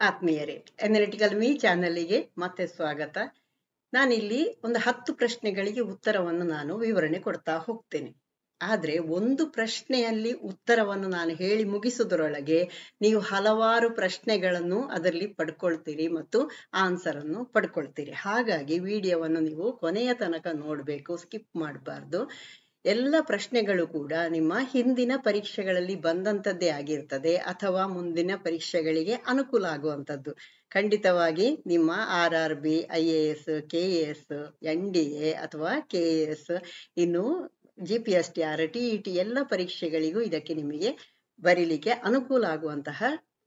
ಆತ್ಮೀಯರೇ, analytical me ಚಾನಲ್ಗೆ ಮತ್ತೆ ಸ್ವಾಗತ. ನಾನಿಲ್ಲಿ ಒಂದು 10 ಪ್ರಶ್ನೆಗಳಿಗೆ ಉತ್ತರವನ್ನು ನಾನು ವಿವರಣೆ ಕೊಡ್ತಾ ಹೋಗ್ತೇನೆ. ಆದ್ರೆ ಒಂದು ಪ್ರಶ್ನೆಯಲ್ಲಿ ಉತ್ತರವನ್ನು ನಾನು ಹೇಳಿ ಮುಗಿಸುವುದರೊಳಗೆ ನೀವು ಹಲವಾರು ಪ್ರಶ್ನೆಗಳನ್ನು ಅದರಲ್ಲಿ ಪಡ್ಕೊಳ್ತೀರಿ ಮತ್ತು ಆನ್ಸರ್ ಅನ್ನು ಪಡ್ಕೊಳ್ತೀರಿ. ಹಾಗಾಗಿ ವಿಡಿಯೋವನ್ನು ನೀವು ಕೊನೆಯ ತನಕ ನೋಡ್ಬೇಕು, ಸ್ಕಿಪ್ ಮಾಡಬಾರ್ದು. ಎಲ್ಲ ಪ್ರಶ್ನೆಗಳು ಕೂಡ ನಿಮ್ಮ ಹಿಂದಿನ ಪರೀಕ್ಷೆಗಳಲ್ಲಿ ಬಂದಂತದ್ದೇ ಆಗಿರ್ತದೆ ಅಥವಾ ಮುಂದಿನ ಪರೀಕ್ಷೆಗಳಿಗೆ ಅನುಕೂಲ ಆಗುವಂತದ್ದು. ಖಂಡಿತವಾಗಿ ನಿಮ್ಮ RRB, IAS, KS, NDA ಅಥವಾ KS, ಇನ್ನು GPSTR, TET ಎಲ್ಲ ಪರೀಕ್ಷೆಗಳಿಗೂ ಇದಕ್ಕೆ ನಿಮಗೆ ಬರೀಲಿಕ್ಕೆ ಅನುಕೂಲ ಆಗುವಂತಹ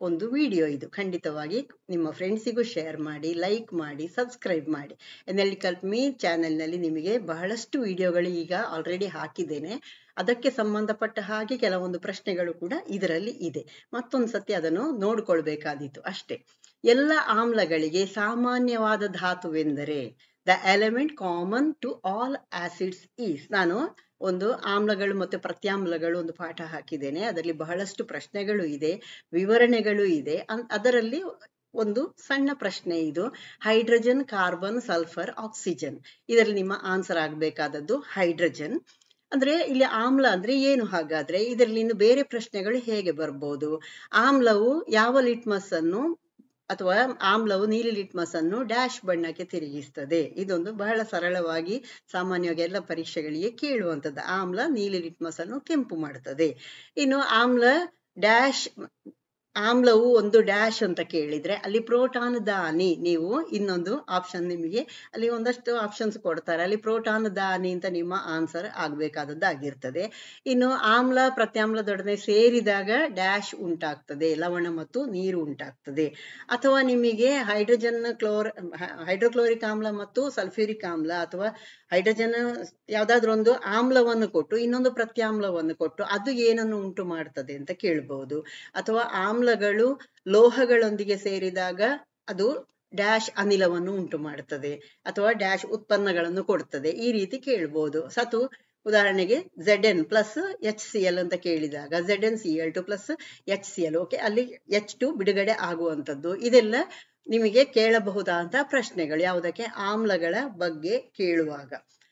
ಒಂದು ವಿಡಿಯೋ ಇದು. ಖಂಡಿತವಾಗಿ ನಿಮ್ಮ ಫ್ರೆಂಡ್ಸಿಗೂ ಶೇರ್ ಮಾಡಿ, ಲೈಕ್ ಮಾಡಿ, ಸಬ್ಸ್ಕ್ರೈಬ್ ಮಾಡಿ. ಎನಲಿಟಿಕಲ್ ಮೀ ಚಾನೆಲ್ನಲ್ಲಿ ನಿಮಗೆ ಬಹಳಷ್ಟು ವಿಡಿಯೋಗಳು ಈಗ ಆಲ್ರೆಡಿ ಹಾಕಿದ್ದೇನೆ. ಅದಕ್ಕೆ ಸಂಬಂಧಪಟ್ಟ ಹಾಗೆ ಕೆಲವೊಂದು ಪ್ರಶ್ನೆಗಳು ಕೂಡ ಇದರಲ್ಲಿ ಇದೆ. ಮತ್ತೊಂದು ಸತಿ ಅದನ್ನು ನೋಡ್ಕೊಳ್ಬೇಕಾದೀತು ಅಷ್ಟೇ. ಎಲ್ಲ ಆಮ್ಲಗಳಿಗೆ ಸಾಮಾನ್ಯವಾದ ಧಾತುವೆಂದರೆ the element common to all acids is. ನಾನು ಒಂದು ಆಮ್ಲಗಳು ಮತ್ತು ಪ್ರತ್ಯಾಮ್ಲಗಳು ಒಂದು ಪಾಠ ಹಾಕಿದ್ದೇನೆ. ಅದರಲ್ಲಿ ಬಹಳಷ್ಟು ಪ್ರಶ್ನೆಗಳು ಇದೆ, ವಿವರಣೆಗಳು ಇದೆ. ಅದರಲ್ಲಿ ಒಂದು ಸಣ್ಣ ಪ್ರಶ್ನೆ ಇದು: ಹೈಡ್ರೋಜನ್, ಕಾರ್ಬನ್, ಸಲ್ಫರ್, ಆಕ್ಸಿಜನ್. ಇದರಲ್ಲಿ ನಿಮ್ಮ ಆನ್ಸರ್ ಆಗಬೇಕಾದದ್ದು ಹೈಡ್ರೋಜನ್. ಅಂದ್ರೆ ಇಲ್ಲಿ ಆಮ್ಲ ಅಂದ್ರೆ ಏನು? ಹಾಗಾದ್ರೆ ಇದರಲ್ಲಿ ಇನ್ನು ಬೇರೆ ಪ್ರಶ್ನೆಗಳು ಹೇಗೆ ಬರ್ಬೋದು? ಆಮ್ಲವು ಯಾವ ಲಿಟ್ಮಸ್ ಅನ್ನು ಅಥವಾ ಆಮ್ಲವು ನೀಲಿ ಲಿಟ್ಮಸ್ ಅನ್ನು ಡ್ಯಾಶ್ ಬಣ್ಣಕ್ಕೆ ತಿರುಗಿಸ್ತದೆ. ಇದೊಂದು ಬಹಳ ಸರಳವಾಗಿ ಸಾಮಾನ್ಯವಾಗಿ ಎಲ್ಲ ಪರೀಕ್ಷೆಗಳಿಗೆ ಕೇಳುವಂಥದ್ದು. ಆಮ್ಲ ನೀಲಿ ಲಿಟ್ಮಸ್ ಅನ್ನು ಕೆಂಪು ಮಾಡುತ್ತದೆ. ಇನ್ನು ಆಮ್ಲವು ಒಂದು ಡ್ಯಾಶ್ ಅಂತ ಕೇಳಿದ್ರೆ ಅಲ್ಲಿ ಪ್ರೋಟಾನ್ ದಾನಿ, ನೀವು ಇನ್ನೊಂದು ಆಪ್ಷನ್, ನಿಮಗೆ ಅಲ್ಲಿ ಒಂದಷ್ಟು ಆಪ್ಷನ್ಸ್ ಕೊಡ್ತಾರೆ, ಅಲ್ಲಿ ಪ್ರೋಟಾನ್ ದಾನಿ ಅಂತ ನಿಮ್ಮ ಆನ್ಸರ್ ಆಗ್ಬೇಕಾದದ್ದಾಗಿರ್ತದೆ. ಇನ್ನು ಆಮ್ಲ ಪ್ರತ್ಯಾಮ್ಲದೊಡನೆ ಸೇರಿದಾಗ ಡ್ಯಾಶ್ ಉಂಟಾಗ್ತದೆ, ಲವಣ ಮತ್ತು ನೀರು ಉಂಟಾಗ್ತದೆ. ಅಥವಾ ನಿಮಗೆ ಹೈಡ್ರೋಕ್ಲೋರಿಕ್ ಆಮ್ಲ ಮತ್ತು ಸಲ್ಫ್ಯೂರಿಕ್ ಆಮ್ಲ ಅಥವಾ ಹೈಡ್ರೋಜನ್ ಯಾವ್ದಾದ್ರು ಒಂದು ಆಮ್ಲವನ್ನು ಕೊಟ್ಟು ಇನ್ನೊಂದು ಪ್ರತ್ಯಾಮ್ಲವನ್ನು ಕೊಟ್ಟು ಅದು ಏನನ್ನು ಉಂಟು ಮಾಡ್ತದೆ ಅಂತ ಕೇಳ್ಬಹುದು. ಅಥವಾ ಆಮ್ಲಗಳು ಲೋಹಗಳೊಂದಿಗೆ ಸೇರಿದಾಗ ಅದು ಡ್ಯಾಶ್ ಅನಿಲವನ್ನು ಉಂಟು ಮಾಡ್ತದೆ ಅಥವಾ ಡ್ಯಾಶ್ ಉತ್ಪನ್ನಗಳನ್ನು ಕೊಡ್ತದೆ, ಈ ರೀತಿ ಕೇಳ್ಬಹುದು. ಉದಾಹರಣೆಗೆ Zn ಪ್ಲಸ್ HCl ಅಂತ ಕೇಳಿದಾಗ ZnCl2 ಪ್ಲಸ್ HCl, ಓಕೆ, ಅಲ್ಲಿ H2 ಬಿಡುಗಡೆ ಆಗುವಂಥದ್ದು. ಇದೆಲ್ಲ ನಿಮಗೆ ಕೇಳಬಹುದಾದಂತಹ ಪ್ರಶ್ನೆಗಳು ಯಾವುದಕ್ಕೆ? ಆಮ್ಲಗಳ ಬಗ್ಗೆ ಕೇಳುವಾಗ.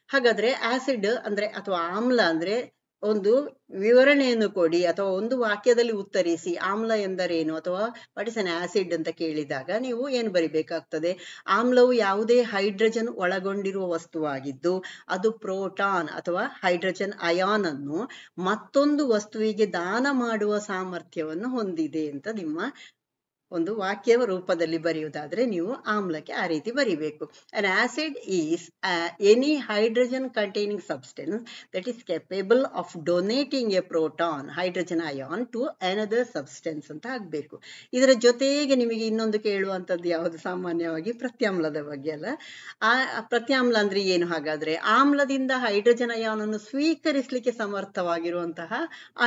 ಹಾಗಾದ್ರೆ ಆಸಿಡ್ ಅಂದ್ರೆ ಅಥವಾ ಆಮ್ಲ ಅಂದ್ರೆ ಒಂದು ವಿವರಣೆಯನ್ನು ಕೊಡಿ ಅಥವಾ ಒಂದು ವಾಕ್ಯದಲ್ಲಿ ಉತ್ತರಿಸಿ. ಆಮ್ಲ ಎಂದರೇನು ಅಥವಾ ವಾಟ್ ಇಸ್ ಅನ್ ಆಸಿಡ್ ಅಂತ ಕೇಳಿದಾಗ ನೀವು ಏನು ಬರಿಬೇಕಾಗ್ತದೆ? ಆಮ್ಲವು ಯಾವುದೇ ಹೈಡ್ರೋಜನ್ ಒಳಗೊಂಡಿರುವ ವಸ್ತುವಾಗಿದ್ದು ಅದು ಪ್ರೋಟಾನ್ ಅಥವಾ ಹೈಡ್ರೋಜನ್ ಅಯಾನ್ ಅನ್ನು ಮತ್ತೊಂದು ವಸ್ತುವಿಗೆ ದಾನ ಮಾಡುವ ಸಾಮರ್ಥ್ಯವನ್ನು ಹೊಂದಿದೆ ಅಂತ ನಿಮ್ಮ ಒಂದು ವಾಕ್ಯ ರೂಪದಲ್ಲಿ ಬರೆಯುವುದಾದ್ರೆ ನೀವು ಆಮ್ಲಕ್ಕೆ ಆ ರೀತಿ ಬರಿಬೇಕು. An acid is any hydrogen containing substance that is capable of donating a proton, hydrogen ion, to another substance ಅಂತ ಆಗ್ಬೇಕು. ಇದರ ಜೊತೆಗೆ ನಿಮಗೆ ಇನ್ನೊಂದು ಕೇಳುವಂಥದ್ದು ಯಾವುದು? ಸಾಮಾನ್ಯವಾಗಿ ಪ್ರತ್ಯಾಮ್ಲದ ಬಗ್ಗೆ ಅಲ್ಲ. ಆ ಪ್ರತ್ಯಾಮ್ಲ ಅಂದ್ರೆ ಏನು? ಹಾಗಾದ್ರೆ ಆಮ್ಲದಿಂದ ಹೈಡ್ರೋಜನ್ ಅಯಾನ್ ಅನ್ನು ಸ್ವೀಕರಿಸಲಿಕ್ಕೆ ಸಮರ್ಥವಾಗಿರುವಂತಹ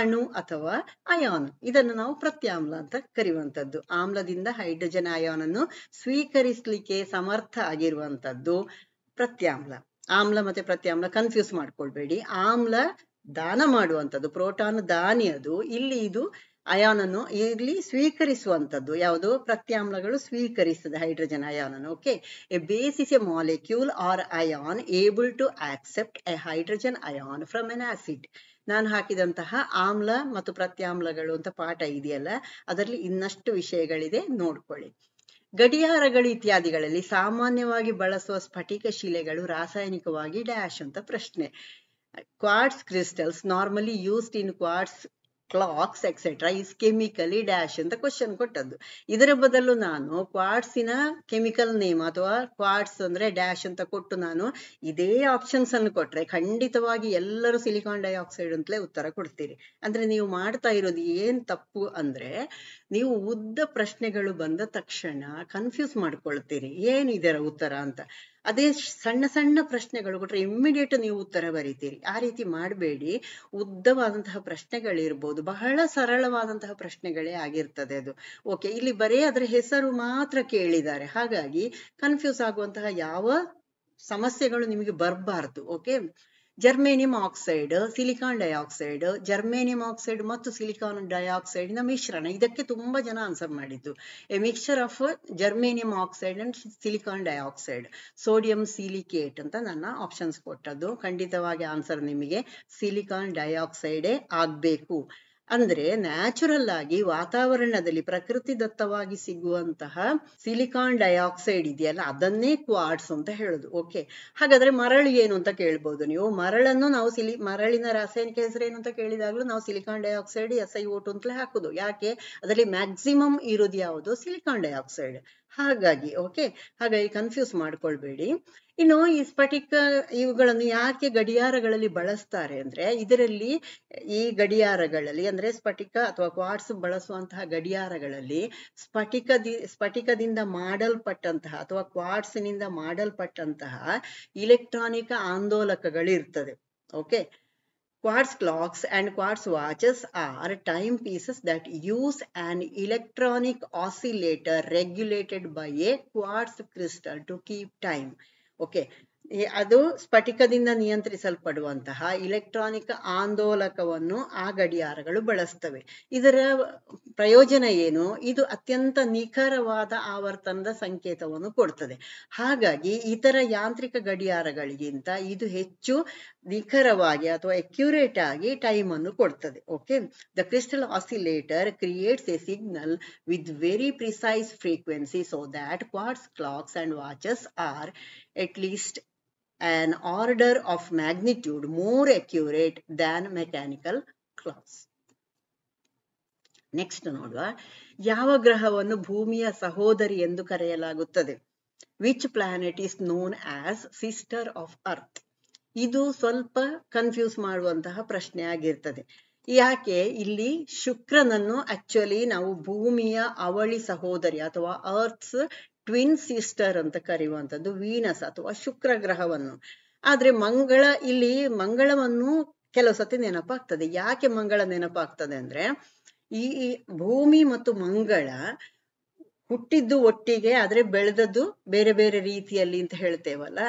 ಅಣು ಅಥವಾ ಅಯಾನ್, ಇದನ್ನು ನಾವು ಪ್ರತ್ಯಾಮ್ಲ ಅಂತ ಕರೆಯುವಂಥದ್ದು. ಆಮ್ಲದಿಂದ ಹೈಡ್ರೋಜನ್ ಅಯಾನ್ ಅನ್ನು ಸ್ವೀಕರಿಸಲಿಕ್ಕೆ ಸಮರ್ಥ ಆಗಿರುವಂತದ್ದು ಪ್ರತ್ಯಾಮ್ಲ. ಆಮ್ಲ ಮತ್ತೆ ಪ್ರತ್ಯಾಮ್ಲ ಕನ್ಫ್ಯೂಸ್ ಮಾಡ್ಕೊಳ್ಬೇಡಿ. ಆಮ್ಲ ದಾನ ಮಾಡುವಂಥದ್ದು, ಪ್ರೋಟಾನ್ ದಾನಿ ಅದು. ಇಲ್ಲಿ ಇದು ಅಯಾನ್ ಅನ್ನು ಇಲ್ಲಿ ಸ್ವೀಕರಿಸುವಂಥದ್ದು. ಯಾವುದು? ಪ್ರತ್ಯಾಮ್ಲಗಳು ಸ್ವೀಕರಿಸ್ತದೆ ಹೈಡ್ರೋಜನ್ ಅಯಾನ್ ಅನ್ನು. Okay, a base is a molecule or ion able to accept a hydrogen ion from an acid. ನಾನು ಹಾಕಿದಂತಹ ಆಮ್ಲ ಮತ್ತು ಪ್ರತ್ಯಾಮ್ಲಗಳು ಅಂತ ಪಾಠ ಇದೆಯಲ್ಲ, ಅದರಲ್ಲಿ ಇನ್ನಷ್ಟು ವಿಷಯಗಳಿದೆ, ನೋಡ್ಕೊಳ್ಳಿ. ಗಡಿಯಾರಗಳು ಇತ್ಯಾದಿಗಳಲ್ಲಿ ಸಾಮಾನ್ಯವಾಗಿ ಬಳಸುವ ಸ್ಫಟಿಕ ಶಿಲೆಗಳು ರಾಸಾಯನಿಕವಾಗಿ ಡ್ಯಾಶ್ ಅಂತ ಪ್ರಶ್ನೆ. Quartz crystals normally used in quartz clogs etcetera is chemically dash ಅಂತ ಕ್ವಶನ್ ಕೊಟ್ಟದ್ದು. ಇದರ ಬದಲು ನಾನು ಕ್ವಾರ್ಟ್ಸಿನ ಕೆಮಿಕಲ್ ನೇಮ್ ಅಥವಾ ಕ್ವಾರ್ಟ್ಸ್ ಅಂದ್ರೆ ಡ್ಯಾಶ್ ಅಂತ ಕೊಟ್ಟು ನಾನು ಇದೇ ಆಪ್ಷನ್ಸ್ ಅನ್ನು ಕೊಟ್ರೆ ಖಂಡಿತವಾಗಿ ಎಲ್ಲರೂ ಸಿಲಿಕಾನ್ ಡೈಆಕ್ಸೈಡ್ ಅಂತಲೇ ಉತ್ತರ ಕೊಡ್ತೀರಿ. ಅಂದ್ರೆ ನೀವು ಮಾಡ್ತಾ ಇರೋದು ಏನ್ ತಪ್ಪು ಅಂದ್ರೆ, ನೀವು ಉದ್ದ ಪ್ರಶ್ನೆಗಳು ಬಂದ ತಕ್ಷಣ ಕನ್ಫ್ಯೂಸ್ ಮಾಡ್ಕೊಳ್ತೀರಿ ಏನು ಇದರ ಉತ್ತರ ಅಂತ. ಅದೇ ಸಣ್ಣ ಸಣ್ಣ ಪ್ರಶ್ನೆಗಳು ಕೊಟ್ರೆ ಇಮ್ಮಿಡಿಯೇಟ್ ನೀವು ಉತ್ತರ ಬರೀತೀರಿ. ಆ ರೀತಿ ಮಾಡಬೇಡಿ. ಉದ್ದವಾದಂತಹ ಪ್ರಶ್ನೆಗಳಿರ್ಬೋದು, ಬಹಳ ಸರಳವಾದಂತಹ ಪ್ರಶ್ನೆಗಳೇ ಆಗಿರ್ತದೆ ಅದು. ಓಕೆ, ಇಲ್ಲಿ ಬರೀ ಅದರ ಹೆಸರು ಮಾತ್ರ ಕೇಳಿದ್ದಾರೆ, ಹಾಗಾಗಿ ಕನ್ಫ್ಯೂಸ್ ಆಗುವಂತಹ ಯಾವ ಸಮಸ್ಯೆಗಳು ನಿಮಗೆ ಬರಬಾರ್ದು. Okay, germanium oxide, silicon dioxide, germanium oxide ಮತ್ತು ಸಿಲಿಕಾನ್ ಡೈಆಕ್ಸೈಡ್ ನ ಮಿಶ್ರಣ. ಇದಕ್ಕೆ ತುಂಬಾ ಜನ ಆನ್ಸರ್ ಮಾಡಿದ್ದು. A mixture of germanium oxide and silicon dioxide, sodium silicate ಅಂತ ನನ್ನ ಆಪ್ಷನ್ಸ್ ಕೊಟ್ಟದ್ದು. ಖಂಡಿತವಾಗಿ ಆನ್ಸರ್ ನಿಮಗೆ ಸಿಲಿಕಾನ್ ಡೈಆಕ್ಸೈಡೇ ಆಗ್ಬೇಕು. ಅಂದ್ರೆ ನ್ಯಾಚುರಲ್ ಆಗಿ ವಾತಾವರಣದಲ್ಲಿ ಪ್ರಕೃತಿ ದತ್ತವಾಗಿ ಸಿಗುವಂತಹ ಸಿಲಿಕಾನ್ ಡೈಆಕ್ಸೈಡ್ ಇದೆಯಲ್ಲ, ಅದನ್ನೇ ಕ್ವಾರ್ಟ್ಸ್ ಅಂತ ಹೇಳುದು. ಓಕೆ, ಹಾಗಾದ್ರೆ ಮರಳು ಏನು ಅಂತ ಕೇಳ್ಬೋದು ನೀವು. ಮರಳನ್ನು ನಾವು ಮರಳಿನ ರಾಸಾಯನಿಕ ಹೆಸರು ಏನು ಅಂತ ಕೇಳಿದಾಗ್ಲೂ ನಾವು ಸಿಲಿಕಾನ್ ಡೈಆಕ್ಸೈಡ್ SiO2 ಅಂತಲೇ ಹಾಕುದು. ಯಾಕೆ? ಅದರಲ್ಲಿ ಮ್ಯಾಕ್ಸಿಮಮ್ ಇರುವುದು ಯಾವುದು? Silicon dioxide. ಹಾಗಾಗಿ ಹಾಗಾಗಿ ಕನ್ಫ್ಯೂಸ್ ಮಾಡ್ಕೊಳ್ಬೇಡಿ. ಇನ್ನು ಈ ಸ್ಫಟಿಕ ಇವುಗಳನ್ನು ಯಾಕೆ ಗಡಿಯಾರಗಳಲ್ಲಿ ಬಳಸ್ತಾರೆ ಅಂದ್ರೆ, ಇದರಲ್ಲಿ ಈ ಗಡಿಯಾರಗಳಲ್ಲಿ ಅಂದ್ರೆ ಸ್ಫಟಿಕ ಅಥವಾ ಕ್ವಾರ್ಟ್ಸ್ ಬಳಸುವಂತಹ ಗಡಿಯಾರಗಳಲ್ಲಿ ಸ್ಫಟಿಕದಿಂದ ಮಾಡಲ್ಪಟ್ಟಂತಹ ಅಥವಾ ಕ್ವಾರ್ಟ್ಸ್ನಿಂದ ಮಾಡಲ್ಪಟ್ಟಂತಹ ಇಲೆಕ್ಟ್ರಾನಿಕ್ ಆಂದೋಲಕಗಳಿರ್ತದೆ. Okay, quartz clocks and quartz watches are timepieces that use an electronic oscillator regulated by a quartz crystal to keep time. Okay, ಅದು ಸ್ಫಟಿಕದಿಂದ ನಿಯಂತ್ರಿಸಲ್ಪಡುವಂತಹ ಇಲೆಕ್ಟ್ರಾನಿಕ್ ಆಂದೋಲಕವನ್ನು ಆ ಗಡಿಯಾರಗಳು ಬಳಸ್ತವೆ. ಇದರ ಪ್ರಯೋಜನ ಏನು? ಇದು ಅತ್ಯಂತ ನಿಖರವಾದ ಆವರ್ತನದ ಸಂಕೇತವನ್ನು ಕೊಡ್ತದೆ. ಹಾಗಾಗಿ ಇತರ ಯಾಂತ್ರಿಕ ಗಡಿಯಾರಗಳಿಗಿಂತ ಇದು ಹೆಚ್ಚು ನಿಖರವಾಗಿ ಅಥವಾ ಅಕ್ಯುರೇಟ್ ಆಗಿ ಟೈಮ್ ಅನ್ನು ಕೊಡ್ತದೆ. Okay, the crystal oscillator creates a signal with very precise frequency so that quartz clocks and watches are at least an order of magnitude more accurate than mechanical clocks. Next ನೋಡುವ, ಯಾವ ಗ್ರಹವನ್ನು ಭೂಮಿಯ ಸಹೋದರಿ ಎಂದು ಕರೆಯಲಾಗುತ್ತದೆ? Which planet is known as sister of earth? ಇದು ಸ್ವಲ್ಪ confuse ಮಾಡುವಂತಹ ಪ್ರಶ್ನೆ ಆಗಿರ್ತದೆ. ಯಾಕೆ? ಇಲ್ಲಿ ಶುಕ್ರನನ್ನು ಆಕ್ಚುಲಿ ನಾವು ಭೂಮಿಯ ಅವಳಿ ಸಹೋದರಿ ಅಥವಾ ಅರ್ತ್ಸ್ ಟ್ವಿನ್ ಸಿಸ್ಟರ್ ಅಂತ ಕರೆಯುವಂಥದ್ದು ವೀನಸ್ ಅಥವಾ ಶುಕ್ರ ಗ್ರಹವನ್ನು. ಆದ್ರೆ ಇಲ್ಲಿ ಮಂಗಳವನ್ನು ಕೆಲವು ಸತಿ ನೆನಪಾಗ್ತದೆ. ಯಾಕೆ ಮಂಗಳ ನೆನಪಾಗ್ತದೆ ಅಂದ್ರೆ, ಈ ಭೂಮಿ ಮತ್ತು ಮಂಗಳ ಹುಟ್ಟಿದ್ದು ಒಟ್ಟಿಗೆ ಆದ್ರೆ ಬೆಳೆದದ್ದು ಬೇರೆ ಬೇರೆ ರೀತಿಯಲ್ಲಿ ಅಂತ ಹೇಳ್ತೇವಲ್ಲ.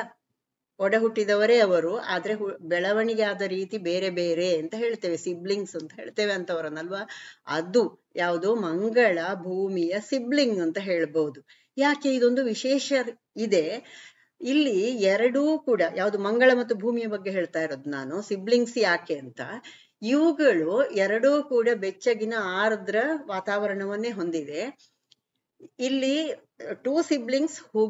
ಒಡ ಹುಟ್ಟಿದವರೇ ಅವರು, ಆದ್ರೆ ಬೆಳವಣಿಗೆ ಆದ ರೀತಿ ಬೇರೆ ಬೇರೆ ಅಂತ ಹೇಳ್ತೇವೆ, ಸಿಬ್ಲಿಂಗ್ಸ್ ಅಂತ ಹೇಳ್ತೇವೆ ಅಂತವರನ್ನಲ್ವಾ. ಅದು ಯಾವುದು? ಮಂಗಳ ಭೂಮಿಯ ಸಿಬ್ಲಿಂಗ್ ಅಂತ ಹೇಳ್ಬಹುದು. ಯಾಕೆ? ಇದೊಂದು ವಿಶೇಷ ಇದೆ ಇಲ್ಲಿ. ಎರಡೂ ಕೂಡ ಯಾವುದು ಮಂಗಳ ಮತ್ತು ಭೂಮಿಯ ಬಗ್ಗೆ ಹೇಳ್ತಾ ಇರೋದು ನಾನು. ಸಿಬ್ಲಿಂಗ್ಸ್ ಯಾಕೆ ಅಂತ, ಇವುಗಳು ಎರಡೂ ಕೂಡ ಬೆಚ್ಚಗಿನ ಆರ್ದ್ರ ವಾತಾವರಣವನ್ನೇ ಹೊಂದಿದೆ. ಇಲ್ಲಿ ಟೂ ಸಿಬ್ಲಿಂಗ್ಸ್ ಹೂ